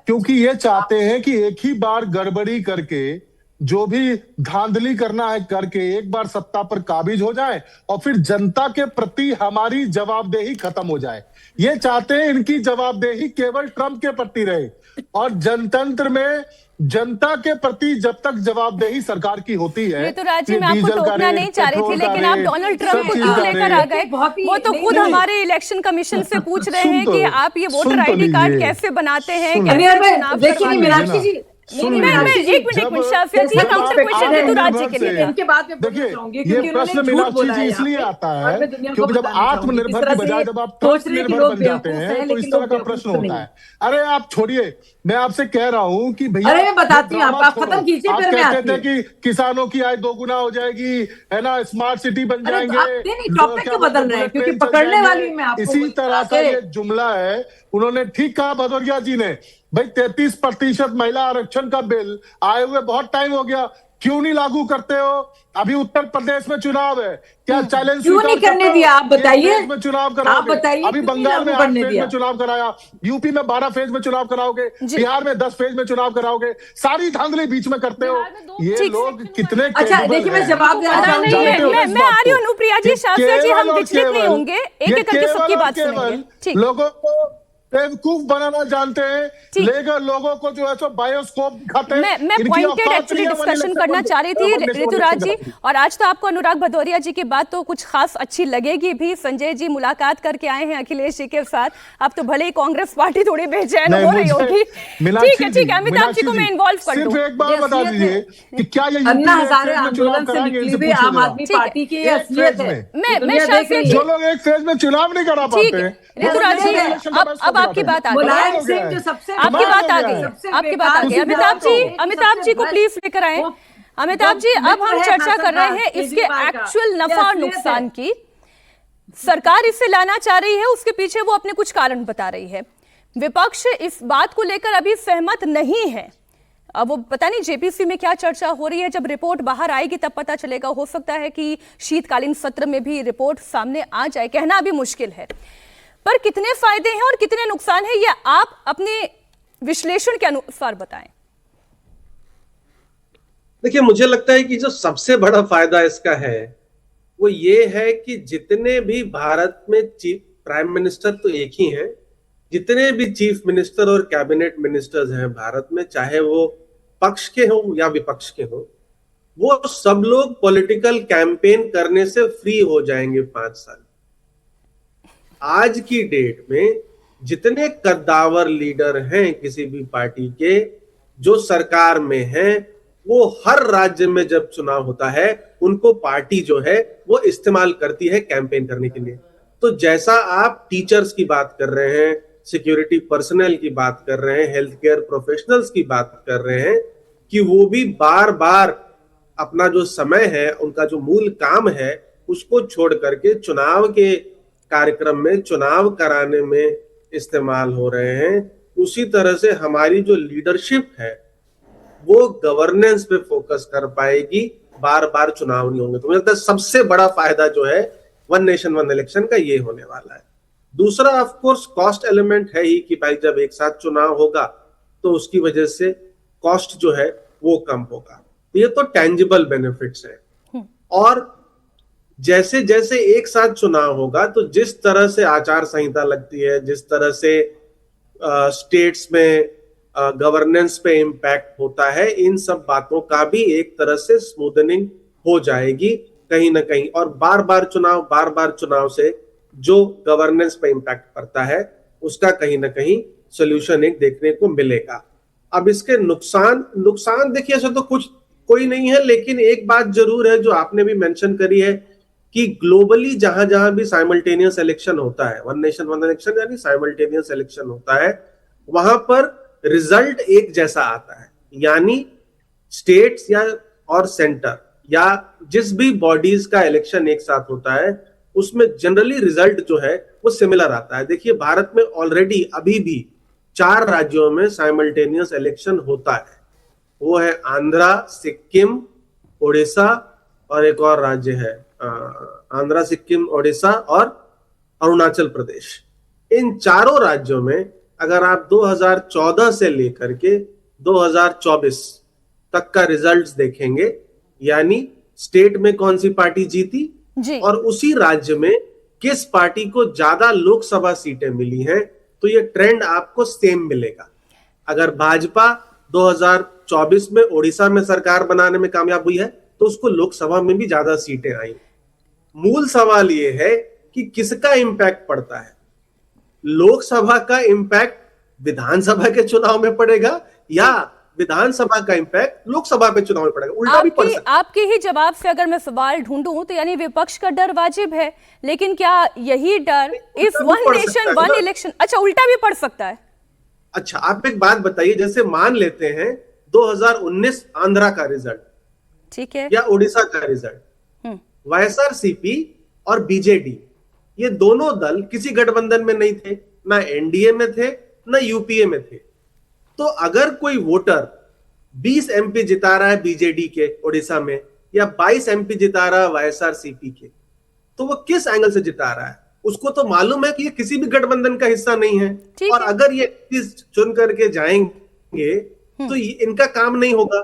क्योंकि ये चाहते हैं कि एक ही बार गड़बड़ी करके, जो भी धांधली करना है करके, एक बार सत्ता पर काबिज हो जाए और फिर जनता के प्रति हमारी जवाबदेही खत्म हो जाए। ये चाहते हैं इनकी जवाबदेही केवल ट्रंप के प्रति रहे, और जनतंत्र में जनता के प्रति जब तक जवाबदेही सरकार की होती है। तो राज्य में आपको टोकना नहीं चाह रही थी, लेकिन आप डोनाल्ड ट्रंप को क्यों लेकर आ गए? वो तो खुद हमारे इलेक्शन कमीशन से पूछ रहे हैं कि आप ये वोटर आईडी कार्ड कैसे बनाते हैं, देखिए मीनाक्षी जी, एक मिनट शाफिया जी, काउंटर क्वेश्चन ऋतुराज जी के लिए। इनके बाद में देखिए, ये प्रश्न मीनाक्षी जी इसलिए आता है क्योंकि जब आत्मनिर्भर की बजाय जब आप निर्भर बन जाते हैं तो इस तरह का प्रश्न होता है। अरे आप छोड़िए, मैं आपसे कह रहा हूँ कि भैया, अरे मैं बताती हूँ, आप खत्म कीजिए, आप फिर मैं कहते थे कि किसानों की आय 2 गुना हो जाएगी, है ना, स्मार्ट सिटी बन जाएंगे। टॉपिक क्यों बदल रहे हैं? क्योंकि पकड़ने वाली मैं आपको इसी तरह का ये जुमला है। उन्होंने ठीक कहा भदौरिया जी ने, भाई 33% महिला आरक्षण का बिल आए हुए बहुत टाइम हो गया, क्यों नहीं लागू करते हो? अभी उत्तर प्रदेश में चुनाव है, क्या चैलेंज क्यों नहीं करने दिया? आप बताइए, में चुनाव आप बताइए। अभी बंगाल में 8 फेज में चुनाव कराया, यूपी में 12 फेज में चुनाव कराओगे, बिहार में 10 फेज में चुनाव कराओगे, सारी धांधली बीच में करते हो। ये लोग कितने अच्छा, देखिए मैं जवाब दे रहा हूं। मैं आ रही हूं अनुप्रिया जी, शाफिया जी, हम विचलित नहीं होंगे, एक एक करके सबकी बात सुनेंगे। लोगों को बेवकूफ बनाना जानते हैं, लेकर लोगों को जो है सो बायोस्कोप दिखाते हैं। मैं पॉइंटेड एक्चुअली डिस्कशन करना चाह रही थी ऋतुराज जी, और आज तो आपको अनुराग भदौरिया जी की बात तो कुछ खास अच्छी लगेगी भी। संजय जी मुलाकात करके आए हैं अखिलेश जी के साथ, अब तो भले ही कांग्रेस पार्टी थोड़ी बेचैन हो रही होगी। ठीक है, अमिताभ जी को मैं इन्वॉल्व कर दूं। सिर्फ एक बार बता दीजिए कि क्या ये अन्ना हजारे आंदोलन से निकली हुई आम आदमी पार्टी की असलियत है। मैं शाफिया जी, जो लोग एक फेज में चुनाव नहीं करा पाते। ऋतुराज जी, अब आपकी बात आ गई, आपकी बात आ गई। अमिताभ जी को प्लीज लेकर आए। अमिताभ जी, अब हम चर्चा कर रहे हैं इसके एक्चुअल नफा और नुकसान की। सरकार इसे लाना चाह रही है, उसके पीछे वो अपने कुछ कारण बता रही है। विपक्ष इस बात को लेकर अभी सहमत नहीं है। अब वो पता नहीं जेपीसी में क्या चर्चा हो रही है, जब रिपोर्ट बाहर आएगी तब पता चलेगा। हो सकता है कि शीतकालीन सत्र में भी रिपोर्ट सामने आ जाए, कहना अभी मुश्किल है। पर कितने फायदे हैं और कितने नुकसान हैं, ये आप अपने विश्लेषण के अनुसार बताएं। देखिए, मुझे लगता है कि जो सबसे बड़ा फायदा इसका है वो ये है कि जितने भी भारत में चीफ प्राइम मिनिस्टर तो एक ही हैं, जितने भी चीफ मिनिस्टर और कैबिनेट मिनिस्टर्स हैं भारत में, चाहे वो पक्ष के हों या विपक्ष के हों, वो सब लोग पॉलिटिकल कैंपेन करने से फ्री हो जाएंगे 5 साल। आज की डेट में जितने कद्दावर लीडर हैं किसी भी पार्टी के जो सरकार में हैं, वो हर राज्य में जब चुनाव होता है उनको पार्टी जो है वो इस्तेमाल करती है कैंपेन करने के लिए। तो जैसा आप टीचर्स की बात कर रहे हैं, सिक्योरिटी पर्सनल की बात कर रहे हैं, हेल्थ केयर प्रोफेशनल्स की बात कर रहे हैं कि वो भी बार बार अपना जो समय है, उनका जो मूल काम है, उसको छोड़ करके चुनाव के कार्यक्रम में, चुनाव कराने में इस्तेमाल हो रहे हैं। उसी तरह से हमारी जो लीडरशिप है वो गवर्नेंस पे फोकस कर पाएगी, बार बार चुनाव नहीं होंगे। तो मुझे लगता है सबसे बड़ा फायदा जो है वन नेशन वन इलेक्शन का ये होने वाला है। दूसरा ऑफ कोर्स कॉस्ट एलिमेंट है ही कि भाई जब एक साथ चुनाव होगा तो उसकी वजह से कॉस्ट जो है वो कम होगा। ये तो टेंजिबल बेनिफिट्स है। और जैसे जैसे एक साथ चुनाव होगा तो जिस तरह से आचार संहिता लगती है, जिस तरह से स्टेट्स में गवर्नेंस पे इम्पैक्ट होता है, इन सब बातों का भी एक तरह से स्मूथनिंग हो जाएगी कहीं ना कहीं। और बार बार चुनाव से जो गवर्नेंस पे इम्पैक्ट पड़ता है उसका कहीं ना कहीं सोल्यूशन एक देखने को मिलेगा। अब इसके नुकसान देखिए ऐसा तो कोई नहीं है, लेकिन एक बात जरूर है जो आपने भी मेंशन करी है कि ग्लोबली जहां जहां भी साइमल्टेनियस इलेक्शन होता है, वन नेशन वन इलेक्शन यानी साइमल्टेनियस इलेक्शन होता है, वहां पर रिजल्ट एक जैसा आता है। यानी स्टेट्स या और सेंटर या जिस भी बॉडीज का इलेक्शन एक साथ होता है उसमें जनरली रिजल्ट जो है वो सिमिलर आता है। देखिए, भारत में ऑलरेडी अभी भी 4 राज्यों में साइमल्टेनियस इलेक्शन होता है। वो है आंध्रा, सिक्किम, ओडिशा और एक और राज्य है, आंध्रा, सिक्किम, ओडिशा और अरुणाचल प्रदेश। इन चारों राज्यों में अगर आप 2014 से लेकर के 2024 तक का रिजल्ट्स देखेंगे, यानी स्टेट में कौन सी पार्टी जीती जी। और उसी राज्य में किस पार्टी को ज्यादा लोकसभा सीटें मिली हैं, तो ये ट्रेंड आपको सेम मिलेगा। अगर भाजपा 2024 में ओडिशा में सरकार बनाने में कामयाब हुई है तो उसको लोकसभा में भी ज्यादा सीटें आई। मूल सवाल ये है कि किसका इंपैक्ट पड़ता है। लोकसभा का इंपैक्ट विधानसभा के चुनाव में पड़ेगा या विधानसभा का इंपैक्ट लोकसभा पे चुनाव में पड़ेगा, उल्टा भी पड़ सकता है। आपके ही जवाब से अगर मैं सवाल ढूंढूं तो यानी विपक्ष का डर वाजिब है, लेकिन क्या यही डर if one nation one election, अच्छा उल्टा भी पड़ सकता है? अच्छा, आप एक बात बताइए, जैसे मान लेते हैं 2019 आंध्रा का रिजल्ट, ठीक है, या उड़ीसा का रिजल्ट, वाईएसआरसीपी और बीजेडी ये दोनों दल किसी गठबंधन में नहीं थे, ना एनडीए में थे ना यूपीए में थे। तो अगर कोई वोटर 20 एमपी जिता रहा है बीजेडी के उड़ीसा में या 22 एमपी जिता रहा है वाईएसआरसीपी के, तो वो किस एंगल से जिता रहा है? उसको तो मालूम है कि ये किसी भी गठबंधन का हिस्सा नहीं है, और अगर ये चुन करके जाएंगे तो इनका काम नहीं होगा।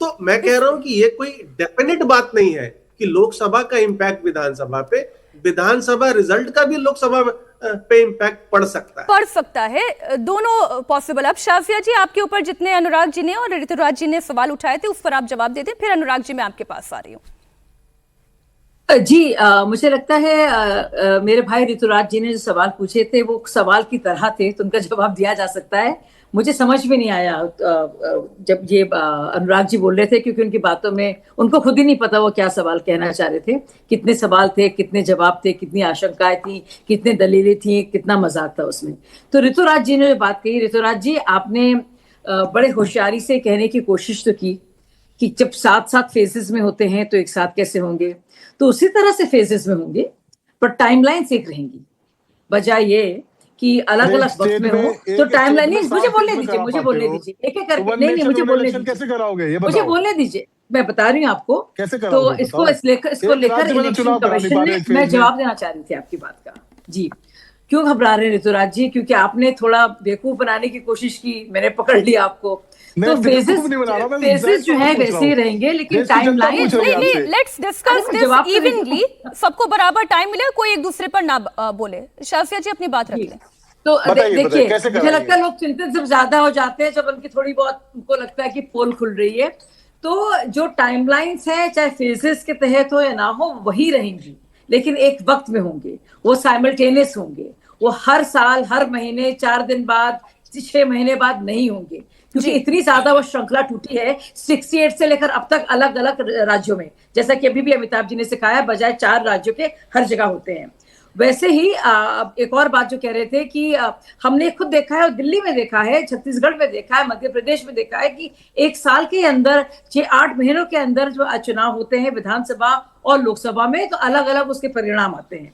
तो मैं कह रहा हूं कि ये कोई डेफिनेट बात नहीं है कि लोकसभा का इंपैक्ट विधानसभा पे, विधानसभा रिजल्ट का भी लोकसभा पे इंपैक्ट पड़ सकता है, दोनों पॉसिबल। अब शाफिया जी, आपके ऊपर जितने अनुराग जी ने और ऋतुराज जी ने सवाल उठाए थे उस पर आप जवाब दे दें, फिर अनुराग जी मैं आपके पास आ रही हूँ। जी, मुझे लगता है मेरे भाई ऋतुराज जी ने जो सवाल पूछे थे वो सवाल की तरह थे, तो उनका जवाब दिया जा सकता है। मुझे समझ में नहीं आया जब ये अनुराग जी बोल रहे थे, क्योंकि उनकी बातों में उनको खुद ही नहीं पता वो क्या सवाल कहना चाह रहे थे। कितने सवाल थे, कितने जवाब थे, कितनी आशंकाएं थी, कितने दलीलें थी, कितना मजाक था उसमें। तो ऋतुराज जी ने जो बात कही, ऋतुराज जी आपने बड़े होशियारी से कहने की कोशिश तो की कि जब साथ साथ फेजेस में होते हैं तो एक साथ कैसे होंगे, तो उसी तरह से फेजेस में होंगे पर टाइमलाइंस एक रहेंगी, बजाय ये कि अलग अलग वक्त में हो तो टाइमलाइन नहीं। मुझे बोलने दीजिए एक एक करके, नहीं मुझे बोलने दीजिए, कैसे कराओगे ये मुझे बोलने दीजिए, मैं बता रही हूँ आपको कैसे तो इसको लेकर इलेक्शन कमीशन ने, मैं जवाब देना चाह रही थी आपकी बात का। जी, क्यों घबरा रहे हैं ऋतुराज जी? क्योंकि आपने थोड़ा बेवकूफ बनाने की कोशिश की, मैंने पकड़ लिया आपको। नहीं, तो बेवकूफ नहीं बना रहा, मैं फेजेस exact जो है बात पूछ वैसे रहा ही हूँ। रहेंगे, लेकिन देश की जनता टाइमलाइन पूछ रही है नहीं, आपसे। लेट्स डिस्कस दिस जवाब तो इवनली, सबको बराबर टाइम मिले, कोई एक दूसरे पर ना बोले। शासिया जी अपनी बात रख लें। तो बताइए, देखिए, कैसे मुझे कराएंगे? लगता है लोग चिंतित जब ज्यादा हो जाते हैं, जब उनकी थोड़ी बहुत उनको लगता है कि पोल खुल रही है, तो जो टाइमलाइंस है चाहे फेजेस के तहत हो या ना हो वही रहेंगी, लेकिन एक वक्त में होंगे, वो साइमल्टेनियस होंगे, वो हर साल, हर महीने, 4 दिन बाद, 6 महीने बाद नहीं होंगे, क्योंकि जी। इतनी ज्यादा वो श्रृंखला टूटी है 68 से लेकर अब तक अलग अलग राज्यों में, जैसा कि अभी भी अमिताभ जी ने सिखाया, बजाय 4 राज्यों के हर जगह होते हैं। वैसे ही एक और बात जो कह रहे थे कि हमने खुद देखा है, और दिल्ली में देखा है, छत्तीसगढ़ में देखा है, मध्य प्रदेश में देखा है कि एक साल के अंदर 6-8 महीनों के अंदर जो चुनाव होते हैं विधानसभा और लोकसभा में, तो अलग अलग उसके परिणाम आते हैं।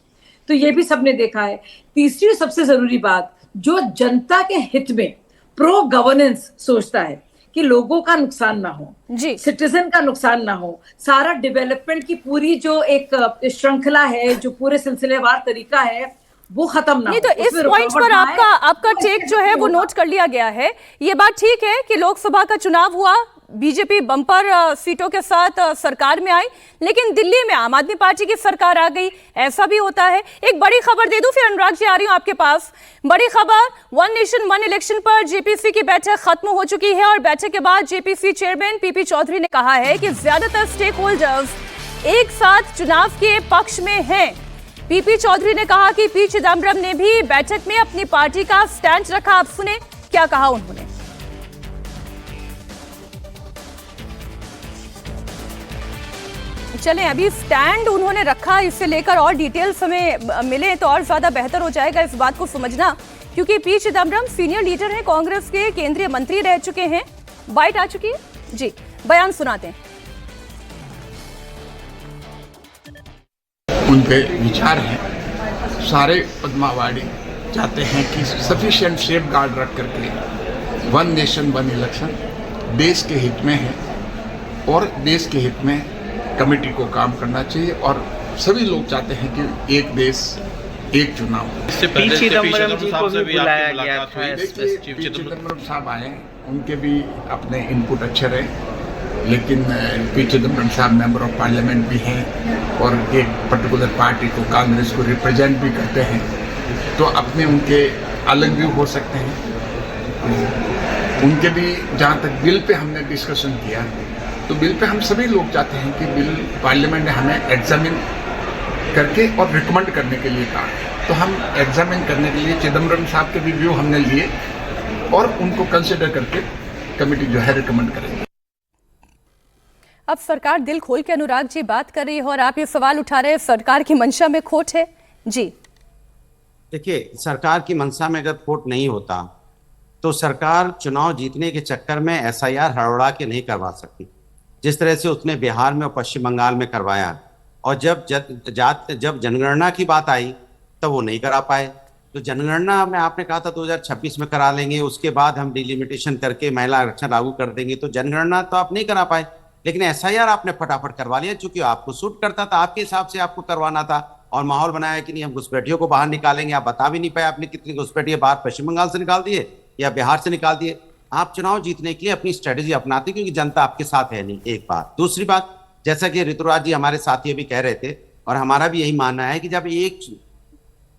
तो ये भी सबने देखा है। तीसरी सबसे जरूरी बात, जो जनता के हित में प्रो गवर्नेंस सोचता है कि लोगों का नुकसान ना हो, जी। सिटीजन का नुकसान ना हो, सारा डेवलपमेंट की पूरी जो एक श्रृंखला है, जो पूरे सिलसिलेवार तरीका है, वो खत्म ना नहीं, हो, तो इस उसमें पॉइंट रुकावट पर ना आए, आपका तो टेक इसके जो है जरिए वो होगा। नोट कर लिया गया है। ये बात ठीक है कि लोकसभा का चुनाव हुआ, बीजेपी बम्पर सीटों के साथ सरकार में आई, लेकिन दिल्ली में आम आदमी पार्टी की सरकार आ गई, ऐसा भी होता है। एक बड़ी खबर दे दूं, फिर अनुराग जी आ रही हूं आपके पास। बड़ी खबर, वन नेशन वन इलेक्शन पर जेपीसी की बैठक खत्म हो चुकी है, और बैठक के बाद जेपीसी चेयरमैन पीपी चौधरी ने कहा है कि ज्यादातर स्टेक होल्डर्स एक साथ चुनाव के पक्ष में हैं। पीपी चौधरी ने कहा कि पी चिदम्बरम ने भी बैठक में अपनी पार्टी का स्टैंड रखा। आप सुने क्या कहा उन्होंने। चलें, अभी स्टैंड उन्होंने रखा, इससे लेकर और डिटेल्स हमें मिले तो और ज्यादा बेहतर हो जाएगा इस बात को समझना, क्योंकि पी चिदम्बरम सीनियर लीडर हैं, कांग्रेस के केंद्रीय मंत्री रह चुके हैं। बाइट आ चुकी है जी, बयान सुनाते हैं। उनके विचार हैं, सारे पद्मावाड़ी चाहते हैं कि सफिशिएंट सेफ गार्ड रख करके वन नेशन वन इलेक्शन देश के हित में है, और देश के हित में कमेटी को काम करना चाहिए, और सभी लोग चाहते हैं कि एक देश एक चुनाव। पी चिदम्बरम जी को भी बुलाया गया था। देखिए, पी चिदम्बरम साहब आए, उनके भी अपने इनपुट अच्छे रहे, लेकिन पी चिदम्बरम साहब मेंबर ऑफ पार्लियामेंट भी हैं और एक पर्टिकुलर पार्टी को, कांग्रेस को रिप्रेजेंट भी करते हैं, तो अपने उनके अलग व्यू हो सकते हैं। उनके भी, जहाँ तक बिल पे हमने डिस्कशन किया, तो बिल पे हम सभी लोग चाहते हैं कि बिल पार्लियामेंट ने हमें एग्जामिन करके और रिकमेंड करने के लिए कहा है, तो हम एग्जामिन करने के लिए चिदम्बरम साहब के भी व्यू हमने लिए और उनको कंसिडर करके कमेटी जो है रिकमेंड करेंगे। अब सरकार दिल खोल के अनुराग जी बात कर रही है, और आप ये सवाल उठा रहे हैं सरकार की मंशा में खोट है। जी देखिए, सरकार की मंशा में अगर खोट नहीं होता तो सरकार चुनाव जीतने के चक्कर में एसआईआर हड़बड़ा के नहीं करवा सकती, जिस तरह से उसने बिहार में और पश्चिम बंगाल में करवाया। और जब जनगणना की बात आई तब वो नहीं करा पाए। तो जनगणना में आपने कहा था 2026 में करा लेंगे, उसके बाद हम डिलिमिटेशन करके महिला आरक्षण लागू कर देंगे, तो जनगणना तो आप नहीं करा पाए, लेकिन एसआईआर आपने फटाफट करवा लिया, चूंकि आपको सूट करता था, आपके हिसाब से आपको करवाना था, और माहौल बनाया कि नहीं हम घुसपैठियों को बाहर निकालेंगे। आप बता भी नहीं पाए आपने कितनी घुसपैठिए बाहर पश्चिम बंगाल से निकाल दिए या बिहार से निकाल दिए। आप चुनाव जीतने के लिए अपनी स्ट्रेटेजी अपनाते, क्योंकि जनता आपके साथ है नहीं, एक बात। दूसरी बात, जैसा कि ऋतुराज जी हमारे साथी भी कह रहे थे, और हमारा भी यही मानना है कि जब एक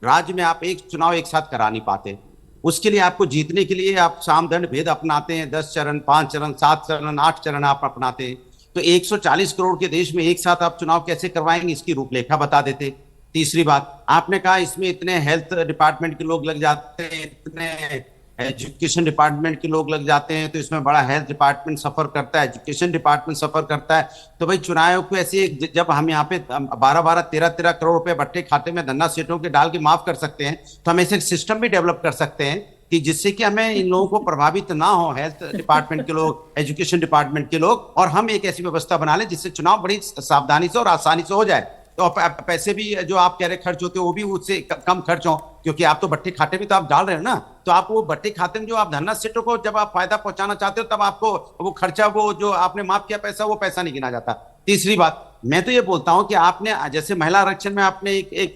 राज्य में आप एक चुनाव एक साथ करा नहीं पाते, उसके लिए आपको जीतने के लिए आप सामदंड भेद अपनाते हैं, 10 चरण, 5 चरण, 7 चरण, 8 चरण आप अपनाते हैं। तो 140 करोड़ के देश में एक साथ आप चुनाव कैसे करवाएंगे, इसकी रूपरेखा बता देते। तीसरी बात, आपने कहा इसमें इतने हेल्थ डिपार्टमेंट के लोग लग जाते हैं, इतने एजुकेशन डिपार्टमेंट के लोग लग जाते हैं, तो इसमें बड़ा हेल्थ डिपार्टमेंट सफर करता है, एजुकेशन डिपार्टमेंट सफर करता है। तो भाई चुनाव को ऐसे, जब हम यहाँ पे 12-12, 13-13 करोड़ रुपए बट्टे खाते में धन्ना सेठों के डाल के माफ कर सकते हैं, तो हम ऐसे सिस्टम भी डेवलप कर सकते हैं कि जिससे कि हमें इन लोगों को प्रभावित ना हो, हेल्थ डिपार्टमेंट के लोग, एजुकेशन डिपार्टमेंट के लोग, और हम एक ऐसी व्यवस्था बना लें जिससे चुनाव बड़ी सावधानी से और आसानी से हो जाए। तो पैसे भी जो आप कह रहे खर्च होते हो, वो भी उससे कम खर्च हो, क्योंकि आप तो बट्टे खाते में तो आप डाल रहे हो ना, तो आप वो बट्टे खाते में जो आप धन्ना सेठों को जब आप फायदा पहुंचाना चाहते हो, तब आपको वो खर्चा, वो जो आपने माफ किया पैसा, वो पैसा नहीं गिना जाता। तीसरी बात, मैं तो ये बोलता हूं कि आपने जैसे महिला आरक्षण में आपने एक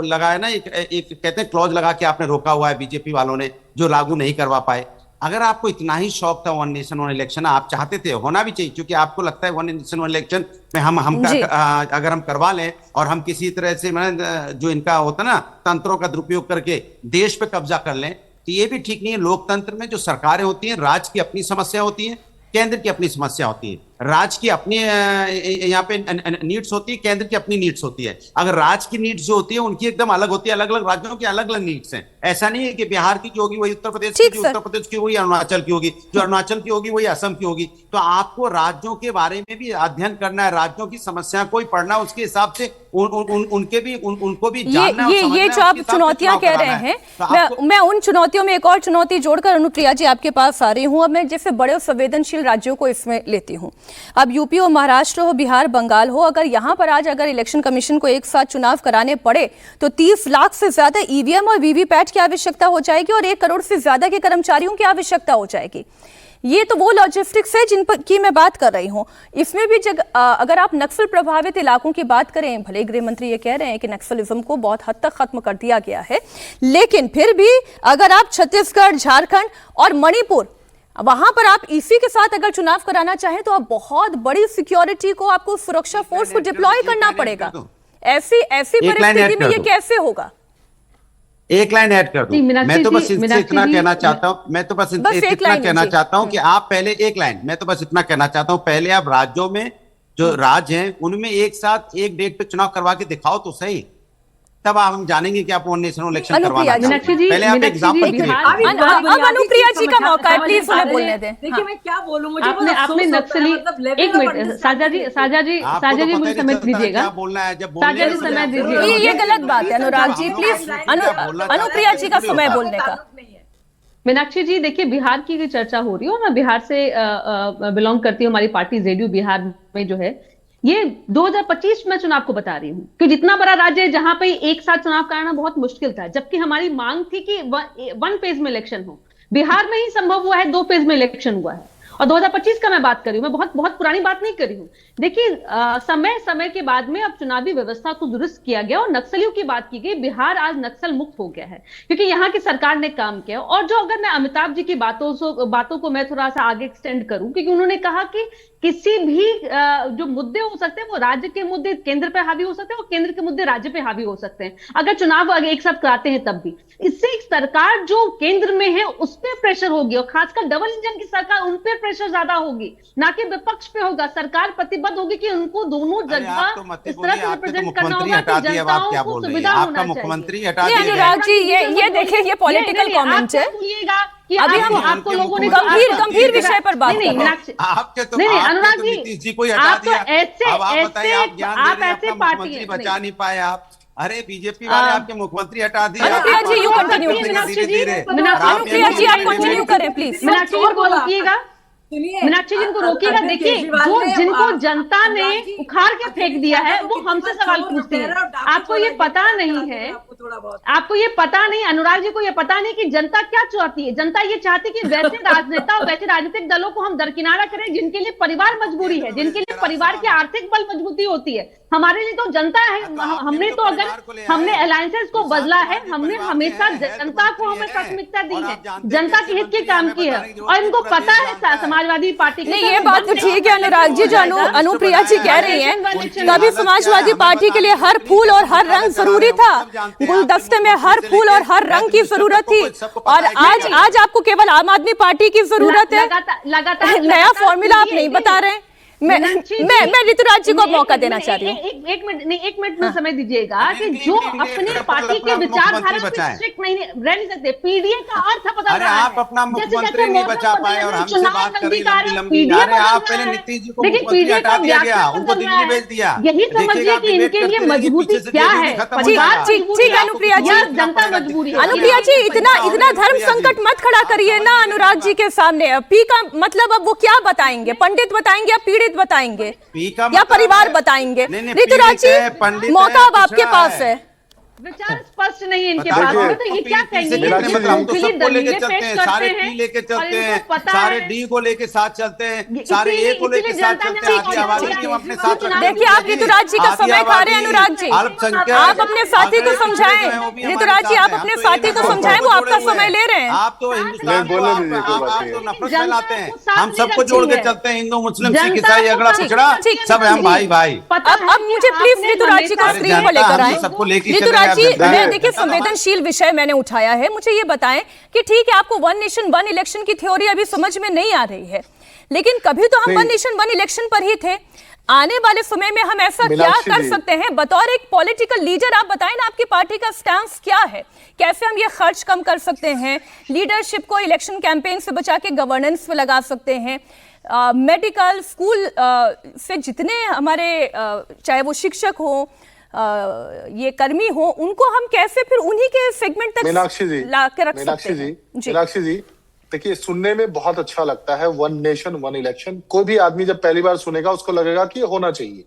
लगाया ना, एक कहते हैं क्लॉज लगा के आपने रोका हुआ है बीजेपी वालों ने, जो लागू नहीं करवा पाए। अगर आपको इतना ही शौक था वन नेशन वन इलेक्शन, आप चाहते थे, होना भी चाहिए, क्योंकि आपको लगता है वन नेशन वन इलेक्शन में हम अगर हम करवा लें और हम किसी तरह से जो इनका होता ना तंत्रों का दुरुपयोग करके देश पे कब्जा कर लें, तो ये भी ठीक नहीं है। लोकतंत्र में जो सरकारें होती हैं, राज्य की अपनी समस्या होती है, केंद्र की अपनी समस्या होती है। राज्य की अपनी यहाँ पे नीड्स होती है, केंद्र की अपनी नीड्स होती है। अगर राज्य की नीड्स जो होती है उनकी एकदम अलग होती है, अलग अलग राज्यों की अलग अलग नीड्स हैं। ऐसा नहीं है कि बिहार की जो होगी वही उत्तर प्रदेश की, जो उत्तर प्रदेश की वही अरुणाचल की होगी, जो अरुणाचल की होगी वही असम की होगी। तो आपको राज्यों के बारे में भी अध्ययन करना है, राज्यों की समस्या को ही पढ़ना, उसके हिसाब से उनको भी जानना है। ये जो आप चुनौतियां कह रहे हैं, मैं उन चुनौतियों में एक और चुनौती जोड़कर अनुप्रिया जी आपके पास आ रही हूं। अब मैं जैसे बड़े संवेदनशील राज्यों को इसमें लेती हूं, अब यूपी हो, महाराष्ट्र हो, बिहार, बंगाल हो, अगर यहां पर आज अगर इलेक्शन कमीशन को एक साथ चुनाव कराने पड़े तो 30 लाख से ज्यादा ईवीएम और वीवीपैट की आवश्यकता हो जाएगी और 1 करोड़ से ज्यादा के कर्मचारियों की आवश्यकता हो जाएगी। ये तो वो लॉजिस्टिक्स है जिन पर की मैं बात कर रही हूं। इसमें भी अगर आप नक्सल प्रभावित इलाकों की बात करें, भले गृह मंत्री ये कह रहे हैं कि नक्सलिज्म को बहुत हद तक खत्म कर दिया गया है, लेकिन फिर भी अगर आप छत्तीसगढ़, झारखंड और मणिपुर, वहां पर आप ईसी के साथ अगर चुनाव कराना चाहें तो आप बहुत बड़ी सिक्योरिटी को, आपको सुरक्षा फोर्स को डिप्लॉय करना पड़ेगा। ऐसी परिस्थिति में ये कैसे होगा? एक लाइन ऐड कर दूं। मैं तो बस इतना कहना चाहता हूं, इतना कहना चाहता हूं कि आप पहले एक लाइन, मैं तो बस इतना कहना चाहता हूं, पहले आप राज्यों में जो राज्य हैं उनमें एक साथ एक डेट पे चुनाव करवा के दिखाओ तो सही, तब हम जानेंगे कि आप वन नेशन इलेक्शन करवाना चाहते हैं। पहले आप एग्जांपल क्रिएट करें। अब अनुप्रिया जी का मौका है, प्लीज उन्हें बोलने दें। देखिए मैं क्या बोलूं, मुझे आपने नक्सली, एक मिनट साझा जी मुझे समझ दीजिएगा, बोलना है जब साझा जी समय दीजिए। ये गलत बात है अनुराग जी, प्लीज अनुप्रिया जी का समय बोलने का। मीनाक्षी जी देखिए, बिहार की चर्चा हो रही है और मैं बिहार से बिलोंग करती हूँ, हमारी पार्टी जेडीयू बिहार में जो है, ये 2025 में चुनाव को बता रही हूँ कि जितना बड़ा राज्य है जहां पे एक साथ चुनाव कराना बहुत मुश्किल था, जबकि हमारी मांग थी कि 1 फेज में इलेक्शन हो। बिहार में ही संभव हुआ है, 2 फेज में इलेक्शन हुआ है। और 2025 का मैं बात कर रही हूँ, मैं बहुत पुरानी बात नहीं कर रही हूँ। देखिए समय के बाद में अब चुनावी व्यवस्था को दुरुस्त किया गया और नक्सलियों की बात की गई। बिहार आज नक्सल मुक्त हो गया है क्योंकि यहाँ की सरकार ने काम किया। और जो अगर मैं अमिताभ जी की बातों को मैं थोड़ा सा आगे एक्सटेंड करूं, क्योंकि उन्होंने कहा कि किसी भी जो मुद्दे हो सकते हैं वो राज्य के मुद्दे केंद्र पे हावी हो सकते हैं और केंद्र के मुद्दे राज्य पे हावी हो सकते हैं, अगर चुनाव एक साथ कराते हैं तब भी। इससे एक सरकार जो केंद्र में है उस पर प्रेशर होगी और खासकर डबल इंजन की सरकार, उन पर प्रेशर ज्यादा होगी, ना कि विपक्ष पे होगा। सरकार प्रतिबद्ध होगी कि उनको दोनों जगह इस तरह से रिप्रेजेंट करना होगा कि जनताओं को सुविधा होना मुख्यमंत्री चाहिए। अनुराग जी ये देखिए, ये पॉलिटिकल कमेंट है। अभी हम आपको लोगों ने गंभीर विषय पर बात नहीं अनुराग जी को आप तो ऐसे पार्टी बचा नहीं पाए आप। अरे बीजेपी वाले आपके मुख्यमंत्री हटा दिए। अनुप्रिया जी यू कंटिन्यू, अनुप्रिया जी आप कंटिन्यू करें प्लीज। मीनाक्षी जी को रोकिएगा, मीनाक्षी जी को रोकिएगा। देखिए जिनको जनता ने उखाड़ के फेंक दिया है वो हमसे सवाल पूछते हैं। आपको ये पता नहीं है, आपको ये पता नहीं, अनुराग जी को ये पता नहीं कि जनता क्या चाहती है। जनता ये चाहती है कि वैसे राजनेता और वैसे राजनीतिक दलों को हम दरकिनारा करें जिनके लिए परिवार मजबूरी है, जिनके लिए परिवार की आर्थिक बल मजबूती होती है। हमारे लिए तो जनता है। हमने तो अगर हमने अलायंसेस को बदला है, हमने हमेशा जनता को हमें प्राथमिकता दी है, जनता के हित के काम की है और इनको पता है समाजवादी पार्टी की। नहीं ये बात तो ठीक है अनुराग जी, जो अनुप्रिया जी कह रही हैं, कभी समाजवादी पार्टी के लिए हर फूल और हर रंग जरूरी था, गुलदस्ते में हर फूल और हर रंग की जरूरत थी, और आज आपको केवल आम आदमी पार्टी की जरूरत है। लगातार नया फॉर्मूला आप नहीं बता रहे। मैं ऋतुराज जी को मौका देना चाह रही हूँ। एक मिनट में समय दीजिएगा कि जो अपने पार्टी के विचारधारा पे स्ट्रिक्ट नहीं रह नहीं सकते, पीडीए का अर्थ बदल रहा है। आप अपना मुख्यमंत्री नहीं बचा पाए और हमसे बात कर रही लंबी। अरे आप पहले नीतीश जी को मुख्यमंत्री हटा दिया गया, उनको दिल्ली भेज दिया। यही समझिए कि इनके लिए मजबूती क्या है। ठीक है अनुप्रिया जी, जनता मजबूरी है। अनुप्रिया जी इतना धर्म संकट मत खड़ा करिए ना अनुराग जी के सामने। पी का मतलब अब वो क्या बताएंगे, पंडित बताएंगे या पीड़ित बताएंगे या परिवार बताएंगे? ऋतुराज जी मौका अब आपके पास है, विचार स्पस्ट नहीं है इनके बता पास देखिए, में, तो ये क्या कहेंगे? मीनाक्षी जी, हम तो ये सबको लेके दलीलें चलते पेश हैं, करते सारे हैं टी लेके और चलते इनको हैं, पता सारे है। डी को लेके साथ चलते हैं, सारे इसीलिए- ए को लेके इसीलिए साथ जनता ने चलते हैं, आपको आधी आबादी चुनाव भी हम अपने दिया। साथ रखते हैं। देखिए, आप ऋतुराज जी का आधी समय खा रहे हैं, आबादी, अनुराग जी। अल्पसंख्यक, आप अपने साथी को समझाएं, ऋतुराज जी, आप अपने साथी को समझाएं, वो आपका समय ले रहे हैं। आप तो हिंदुस्तान को बोलने दीजिए, कोई बात आप नहीं तो है। नफरत जनता फैलाते हैं, को साथ हम नहीं सबको रखती जोड़ के है। चलते हैं, हिंदू मुस्लिम सिख जनता ईसाई को अगड़ा साथ पिछड़ा नहीं रखती है, सब हम भाई भाई। पता अब है मुझे कि प्लीज आपने ऋतुराज जी को हमेशा- स्क्रीन पर जनता लेकर हम आए। सबको लेके चलेगा, ऋतुराज जी, जनता मैं है। देखिए संवेदनशील विषय मैंने उठाया है, मुझे ये बताएं कि ठीक है, आपको वन नेशन वन इलेक्शन की थ्योरी अभी समझ में नहीं आ रही है, लेकिन कभी तो हम वन नेशन वन इलेक्शन पर ही थे। आने वाले समय में हम ऐसा क्या मीनाक्षी कर जी। सकते हैं? बतौर एक पॉलिटिकल लीडर आप बताएं ना, आपकी पार्टी का स्टैंस क्या है? कैसे हम ये खर्च कम कर सकते हैं? लीडरशिप को इलेक्शन कैंपेन से बचा के गवर्नेंस पे लगा सकते हैं? मेडिकल स्कूल से जितने हमारे चाहे वो शिक्षक हो, ये कर्मी हो, उनको हम कैसे फिर उन्हीं के सेगमेंट तक मीनाक्षी जी, ला के रख मीनाक्षी सकते जी, हैं? जी, मीनाक्षी जी, देखिए सुनने में बहुत अच्छा लगता है वन नेशन वन इलेक्शन। कोई भी आदमी जब पहली बार सुनेगा उसको लगेगा कि ये होना चाहिए,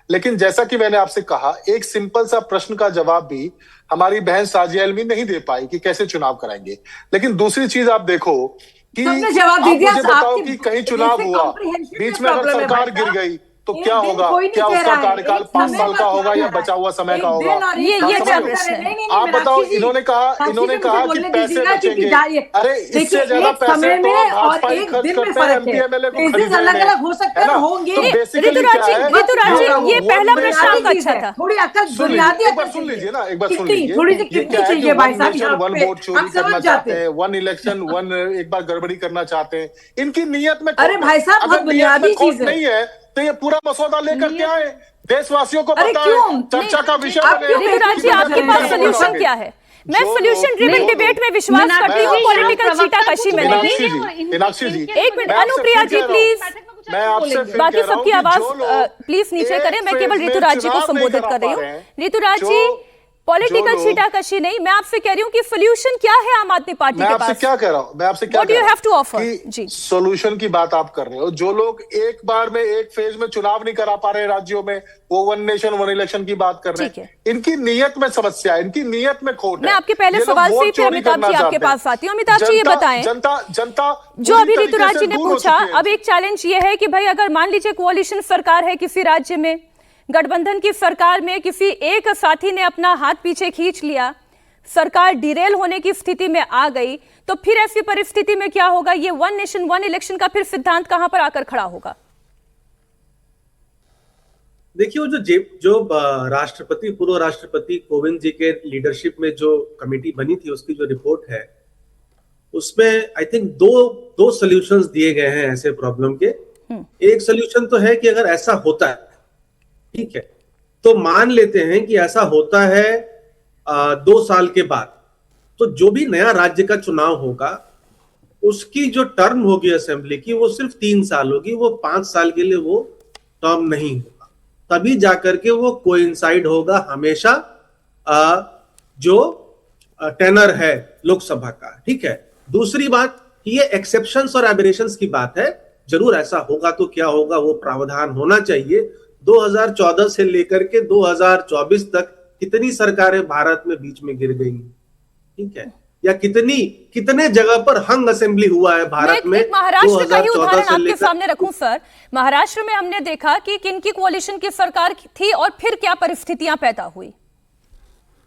लेकिन जैसा कि मैंने आपसे कहा, एक सिंपल सा प्रश्न का जवाब भी हमारी बहन साजिया इल्मी नहीं दे पाई कि कैसे चुनाव कराएंगे। लेकिन दूसरी चीज आप देखो कि सबने जवाब आप दे दिया, मुझे बताओ आपकी कि कहीं चुनाव basic हुआ, comprehension बीच में में अगर problem है सरकार भाई गिर साहब। गई तो एक क्या दिन होगा? कोई नहीं क्या कह उसका रहा है, कार्यकाल एक 5 समय साल का का होगा क्या या कह रहा बचा हुआ समय है? का एक होगा? दिन और एक ये समय क्या का प्रश्न है? नहीं, नहीं, आप बताओ, मीनाक्षी जी, इन्होंने कहा कि बोलने पैसे दीजिएगा कि बचेंगे। जाइए। अरे देखिए, इससे ज्यादा एक पैसे समय तो में और भाजपा ही एक खर्च दिन में करते हैं फर्क है। एमपी-एमएलए को फेजेस खरीदने अलग में, अलग हो सकते है हैं, ना? होंगे। तो बेसिकली ऋतुराज क्या जी, है? ऋतुराज जी, ये पहला प्रश्न आपका बुनियादी चीज अच्छा है, था। थोड़ी अकल, सुन बुनियादी लीजिए, एक बार अकल सुन चाहिए। लीजिए ना, एक बार सुन कितनी, लीजिए। थोड़ी सी ये कितनी क्या है कि चाहिए भाई वन साहब नेशन यहाँ वन पे? वोट चोरी हम करना समझ चाहते जाते हैं, वन इलेक्शन वन एक बार गड़बड़ी करना चाहते हैं। इनकी नीयत में अरे खोट भाई है। साहब, अगर बहुत नीयत बुनियादी में खोट चीज है। नहीं है तो ये पूरा मसौदा लेकर के आए, देशवासियों को अरे पता क्यों? है, चर्चा का विषय आप बने। क्यों ऋतुराज जी, बेवकूफ आपके बना पास रहे हैं? सोल्यूशन क्या है? मैं जो सोल्यूशन लोग- ड्रिवन जो डिबेट में विश्वास मीनाक्षी करती हूँ, जी, पॉलिटिकल प्रवक्ता छीटाकशी कुछ में बोलेंगे नहीं। मीनाक्षी जी, और इनके- मीनाक्षी जी, इनके- एक मिनट, मैं आपसे अनुप्रिया फिर जी, कह रहा हूं, प्लीज। मैं आपसे फिर बाकी कह रहा हूं सबकी कि आवाज जो लोग प्लीज नीचे एक करें, मैं केवल फेज में ऋतुराज जी को चुनाव संबोधित नहीं कर रही करा हूँ। पा रहे ऋतुराज जो- जी, पॉलिटिकल लोग- छीटाकशी नहीं, मैं आपसे कह रही हूँ कि सोल्यूशन क्या है आम आदमी पार्टी मैं के आपसे पास? क्या कह रहा हूं, मैं आपसे क्या What do कह you रहा have to हूं offer? जी। कि सॉल्यूशन की बात आप कर रहे हो। जो लोग एक बार में एक फेज में चुनाव नहीं करा पा रहे राज्यों में, वो वन नेशन वन इलेक्शन की बात कर रहे ठीक हैं। है। इनकी नीयत में समस्या है, इनकी नीयत में खोट है। मैं आपके पहले ये लोग सवाल से वोट ही फिर चोरी अमिताभ करना जी आपके चाहते हैं। पास आती हूँ। अमिताभ जी, ये बताएं, जनता जो अभी पूरी ऋतुराज तरीके जी से ने दूर हो पूछा, चुकी है। अब एक चैलेंज ये है कि भाई अगर मान लीजिए कोalition सरकार है किसी राज्य में, गठबंधन की सरकार में किसी एक साथी ने अपना हाथ पीछे खींच लिया, सरकार डिरेल होने की स्थिति में आ गई, तो फिर ऐसी परिस्थिति में क्या होगा? ये वन नेशन वन इलेक्शन का फिर सिद्धांत कहां पर आकर खड़ा होगा? देखिए, वो जो राष्ट्रपति पूर्व राष्ट्रपति कोविंद जी के लीडरशिप में जो कमेटी बनी थी, उसकी जो रिपोर्ट है, उसमें आई थिंक दो सॉल्यूशंस दिए गए हैं ऐसे प्रॉब्लम के। एक सॉल्यूशन तो है कि अगर ऐसा होता है, ठीक है, तो मान लेते हैं कि ऐसा होता है 2 साल के बाद, तो जो भी नया राज्य का चुनाव होगा उसकी जो टर्म होगी असेंबली की, वो सिर्फ 3 साल होगी, वो 5 साल के लिए वो टर्म नहीं होगा। तभी जाकर के वो कोइंसाइड होगा हमेशा जो टेनर है लोकसभा का, ठीक है। दूसरी बात, ये एक्सेप्शंस और एबरेशंस की बात है, जरूर ऐसा होगा तो क्या होगा वो प्रावधान होना चाहिए। 2014 से लेकर के 2024 तक कितनी सरकारें भारत में बीच में गिर गई, ठीक है, या कितने जगह पर हंग असेंबली हुआ है भारत में। एक महाराष्ट्र का ही 2014 उदाहरण से आपके लेकर सामने रखूं सर। महाराष्ट्र में हमने देखा कि किनकी कोalition की सरकार थी और फिर क्या परिस्थितियां पैदा हुई।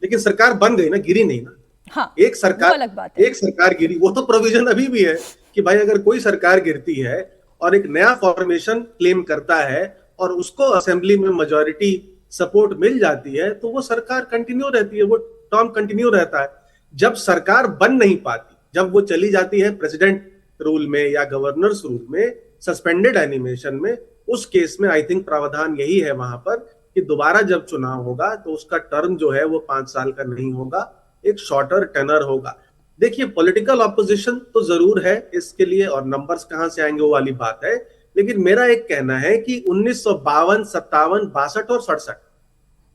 लेकिन सरकार बन गई ना, गिरी नहीं ना। हाँ, एक सरकार, वो अलग बात है। एक सरकार गिरी, वो तो प्रोविजन अभी भी है कि भाई अगर कोई सरकार गिरती है और एक नया फॉर्मेशन क्लेम करता है और उसको असेंबली में मेजॉरिटी सपोर्ट मिल जाती है, तो वो सरकार कंटिन्यू रहती है, वो टर्म कंटिन्यू रहता है। जब सरकार बन नहीं पाती, जब वो चली जाती है प्रेसिडेंट रूल में या गवर्नर्स रूल में, सस्पेंडेड एनिमेशन में, उस केस में आई थिंक प्रावधान यही है वहां पर कि दोबारा जब चुनाव होगा तो उसका टर्म जो है वो 5 साल का नहीं होगा, एक शॉर्टर टेनर होगा। देखिए, पॉलिटिकल ऑपोजिशन तो जरूर है इसके लिए, और नंबर्स कहां से आएंगे वो वाली बात है, लेकिन मेरा एक कहना है कि 1952, 57, 62 और 67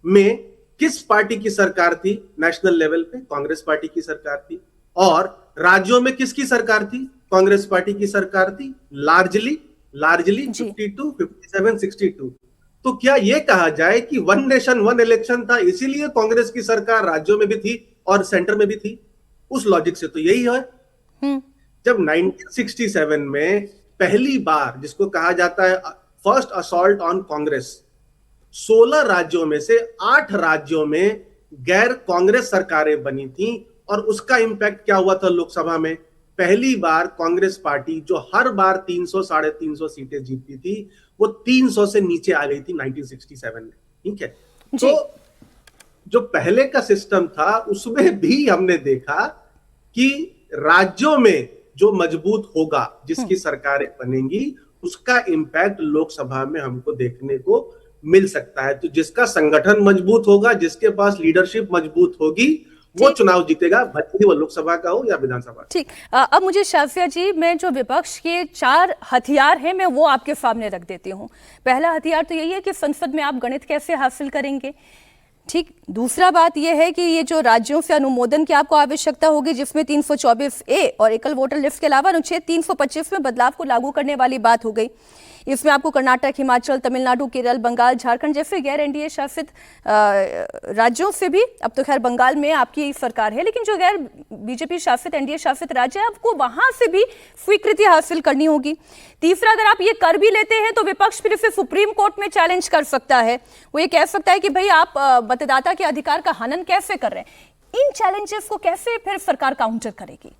में किस पार्टी की सरकार थी नेशनल लेवल पे? कांग्रेस पार्टी की सरकार थी। और राज्यों में किसकी सरकार थी? कांग्रेस पार्टी की सरकार थी। लार्जली 52, 57, 62। तो क्या ये कहा जाए कि वन नेशन वन इलेक्शन था, इसीलिए कांग्रेस की सरकार राज्यों में भी थी और सेंटर में भी थी? उस लॉजिक से तो यही है। जब 1967 में पहली बार, जिसको कहा जाता है फर्स्ट असॉल्ट ऑन कांग्रेस, 16 राज्यों में से 8 राज्यों में गैर कांग्रेस सरकारें बनी थी, और उसका इंपैक्ट क्या हुआ था लोकसभा में? पहली बार कांग्रेस पार्टी, जो हर बार 300 साढ़े 300 सीटें जीतती थी, वो 300 से नीचे आ गई थी 1967 में। ठीक है, तो जो पहले का सिस्टम था उसमें भी हमने देखा कि राज्यों में जो मजबूत होगा, जिसकी सरकारें बनेंगी, उसका इंपैक्ट लोकसभा में हमको देखने को मिल सकता है। तो जिसका संगठन मजबूत होगा, जिसके पास लीडरशिप मजबूत होगी, वो चुनाव जीतेगा, भले वो लोकसभा का हो या विधानसभा। ठीक, अब मुझे शाफिया जी, मैं जो विपक्ष के 4 हथियार हैं मैं वो आपके सामने रख देती हूँ। पहला हथियार तो यही है कि संसद में आप गणित कैसे हासिल करेंगे। ठीक, दूसरा बात यह है कि ये जो राज्यों से अनुमोदन की आपको आवश्यकता होगी, जिसमें 324A और एकल वोटर लिस्ट के अलावा अनुच्छेद 325 में बदलाव को लागू करने वाली बात हो गई। इसमें आपको कर्नाटक, हिमाचल, तमिलनाडु, केरल, बंगाल, झारखंड जैसे गैर एनडीए शासित राज्यों से भी, अब तो खैर बंगाल में आपकी सरकार है, लेकिन जो गैर बीजेपी शासित एनडीए शासित राज्य है, आपको वहां से भी स्वीकृति हासिल करनी होगी। तीसरा, अगर आप ये कर भी लेते हैं तो विपक्ष फिर इसे सुप्रीम कोर्ट में चैलेंज कर सकता है। वो ये कह सकता है कि भाई आप मतदाता के अधिकार का हनन कैसे कर रहे हैं। इन चैलेंजेस को कैसे फिर सरकार काउंटर करेगी?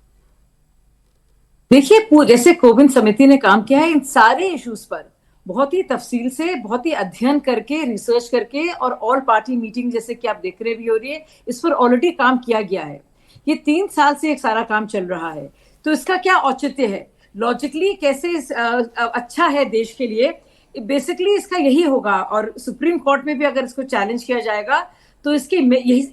देखिए, जैसे कोविंद समिति ने काम किया है इन सारे इश्यूज पर, बहुत ही तफसील से, बहुत ही अध्ययन करके, रिसर्च करके, और ऑल पार्टी मीटिंग जैसे कि आप देख रहे भी हो रही है, इस पर ऑलरेडी काम किया गया है। ये 3 साल से एक सारा काम चल रहा है। तो इसका क्या औचित्य है, लॉजिकली कैसे अच्छा है देश के लिए, बेसिकली इसका यही होगा। और सुप्रीम कोर्ट में भी अगर इसको चैलेंज किया जाएगा तो इसके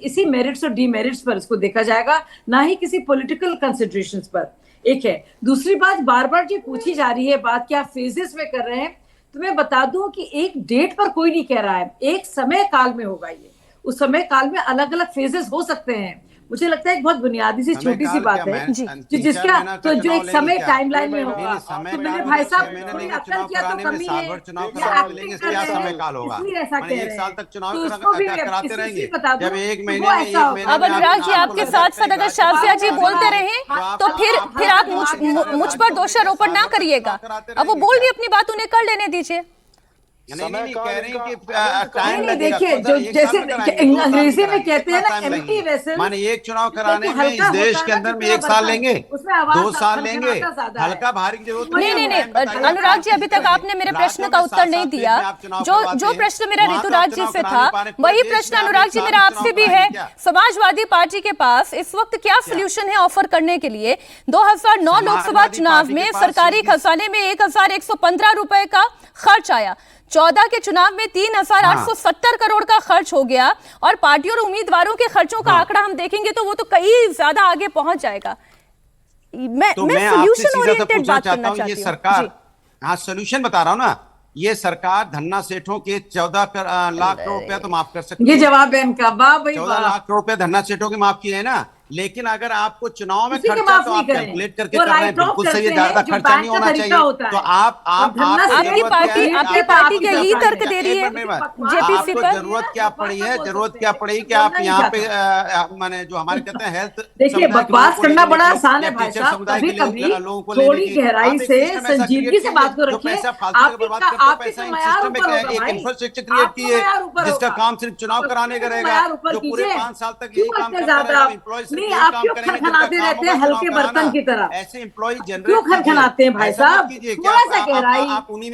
इसी मेरिट्स और डीमेरिट्स पर इसको देखा जाएगा, ना ही किसी पॉलिटिकल कंसिडरेशंस पर। एक है। दूसरी बात, बार बार जो पूछी जा रही है बात कि आप फेजेस में कर रहे हैं, तो मैं बता दूं कि एक डेट पर कोई नहीं कह रहा है, एक समय काल में होगा ये। उस समय काल में अलग अलग फेजेस हो सकते हैं। मुझे लगता है एक बहुत बुनियादी सी छोटी सी बात है जी, जिसका तो जो एक समय टाइमलाइन में होगा, तो मेरे भाई साहब थोड़ी अक्ल किया तो कमी है, इसलिए ऐसा कह रहे हैं। तो उसको भी बता दो, वो ऐसा होगा। अब अनुराग जी, आपके साथ साथ अगर शाफिया जी बोलते रहे तो फिर आप मुझ पर दोषारोपण ना करिएगा। अब वो बोल रही अपनी बात, उन्हें कर लेने दीजिए। नहीं कह रही कि टाइम लगेगा। देखिए, जो जैसे अंग्रेजी में कहते हैं ना, एम्प्टी वेसल, माने एक चुनाव कराने में इस देश के अंदर में 1 साल लेंगे, 2 साल लेंगे, हल्का भारी की जरूरत नहीं। अनुराग जी, अभी तक आपने मेरे प्रश्न का उत्तर नहीं दिया। जो प्रश्न मेरा ऋतुराज जी से था, वही प्रश्न अनुराग जी मेरा आपसे भी है। समाजवादी पार्टी के पास इस वक्त क्या सोल्यूशन है ऑफर करने के लिए? 2009 लोकसभा चुनाव में सरकारी खजाने में 1115 रुपए का खर्च आया। 14 के चुनाव में 3870 करोड़ का खर्च हो गया, और पार्टी और उम्मीदवारों के खर्चों का आंकड़ा हम देखेंगे तो वो तो कई ज्यादा आगे पहुंच जाएगा। मैं सॉल्यूशन ओरिएंटेड बात करना चाहती हूं। ये सरकार, हाँ सॉल्यूशन बता रहा हूं ना, ये सरकार धन्ना सेठों के 14 लाख करोड़ रुपया तो माफ कर सकती है। ये जवाब है इनका, वाह भाई 14 लाख करोड़ रुपया धन्ना सेठों के माफ किए है ना। लेकिन अगर आपको चुनाव में खर्चा तो आप कैलकुलेट करके कर रहे हैं, बिल्कुल सही है, ज्यादा खर्चा नहीं होना चाहिए। तो आपकी पार्टी क्या यही तर्क दे रही है जेपीसी पर? जरूरत क्या पड़ी है, जरूरत क्या पड़ी कि आप यहाँ पे माने जो हमारे कहते हैं हेल्थ, देखिए बकवास करना बड़ा आसान है भाई साहब, कभी कभी थोड़ी गहराई से, संजीदगी से बात को रखिए। इंफ्रास्ट्रक्चर क्रिएट की है जिसका काम सिर्फ चुनाव कराने का रहेगा, जो पूरे 5 साल तक यही काम करता रहेगा। एम्प्लॉय नहीं, आप क्यों खनखनाते रहते हैं हल्के बर्तन की तरह? ऐसे एम्प्लॉय जनरेट क्यों खनखनाते हैं भाई साहब? थोड़ा सा गहराई,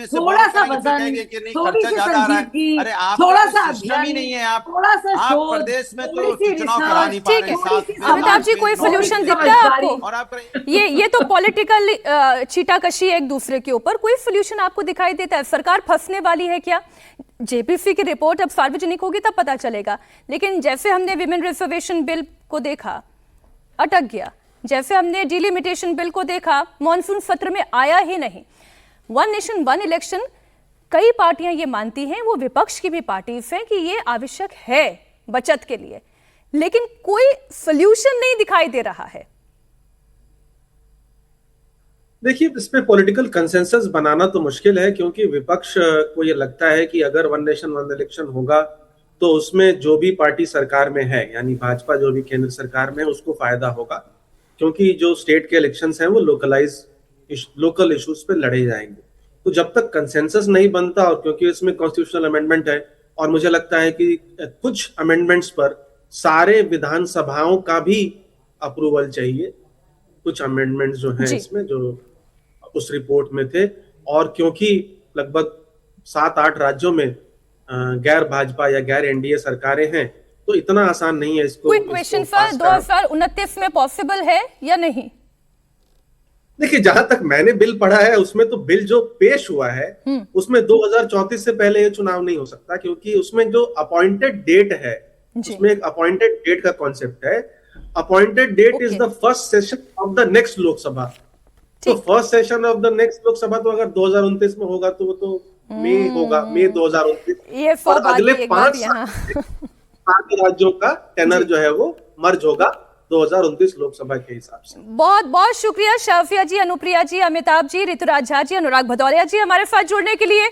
थोड़ा सा वजन, थोड़ी सी संजीदगी, थोड़ा सा अध्ययन, नहीं है। आप थोड़ा सा शोध, प्रदेश में तो चुनाव करा नहीं पा रहे। अमिताभ जी, कोई सोल्यूशन दिखता है आपको? ये तो पॉलिटिकल छीटाकशी एक दूसरे के ऊपर, कोई सोल्यूशन आपको दिखाई देता है? सरकार फंसने वाली है क्या? जेपीसी की रिपोर्ट अब सार्वजनिक होगी तब पता चलेगा। लेकिन जैसे हमने विमेन रिजर्वेशन बिल को देखा, अटक गया। जैसे हमने डिलिमिटेशन बिल को देखा, मॉनसून सत्र में आया ही नहीं। वन नेशन वन इलेक्शन, कई पार्टियां ये मानती हैं, वो विपक्ष की भी पार्टीज हैं, कि ये आवश्यक है बचत के लिए, लेकिन कोई सोल्यूशन नहीं दिखाई दे रहा है। देखिए, इस पे पॉलिटिकल कंसेंसस बनाना तो मुश्किल है, क्योंकि विपक्ष को ये लगता है कि अगर वन नेशन वन इलेक्शन होगा तो उसमें जो भी पार्टी सरकार में है, यानी भाजपा जो भी केंद्र सरकार में है, उसको फायदा होगा, क्योंकि जो स्टेट के इलेक्शंस हैं वो लोकल इश्यूज पे लड़े जाएंगे। तो जब तक कंसेंसस नहीं बनता, और क्योंकि इसमें कॉन्स्टिट्यूशनल अमेंडमेंट है, और मुझे लगता है कि कुछ अमेंडमेंट्स पर सारे विधानसभाओं का भी अप्रूवल चाहिए, कुछ अमेंडमेंट्स जो हैं इसमें जो उस रिपोर्ट में थे, और क्योंकि लगभग 7-8 राज्यों में गैर भाजपा या गैर एनडीए सरकारें हैं, तो इतना आसान नहीं है इसको। क्विक क्वेश्चन सर, 2029 में पॉसिबल है या नहीं? देखिए, जहां तक मैंने बिल पढ़ा है उसमें तो बिल जो पेश हुआ है उसमें 2034 से पहले ये चुनाव नहीं हो सकता, क्योंकि उसमें जो अपॉइंटेड डेट है, उसमें एक अपॉइंटेड डेट का कॉन्सेप्ट है। Appointed date is the first session of the next Lok Sabha. तो first session of the next Lok Sabha तो अगर 2029 में होगा तो वो तो मई होगा, मई 2029। और अगले 5 सात राज्यों का टेनर जो है वो मर्ज होगा 2029 लोकसभा के हिसाब से। बहुत बहुत शुक्रिया शाफिया जी, अनुप्रिया जी, अमिताभ जी, ऋतुराज झा जी, अनुराग भदौरिया जी हमारे साथ जुड़ने के लिए।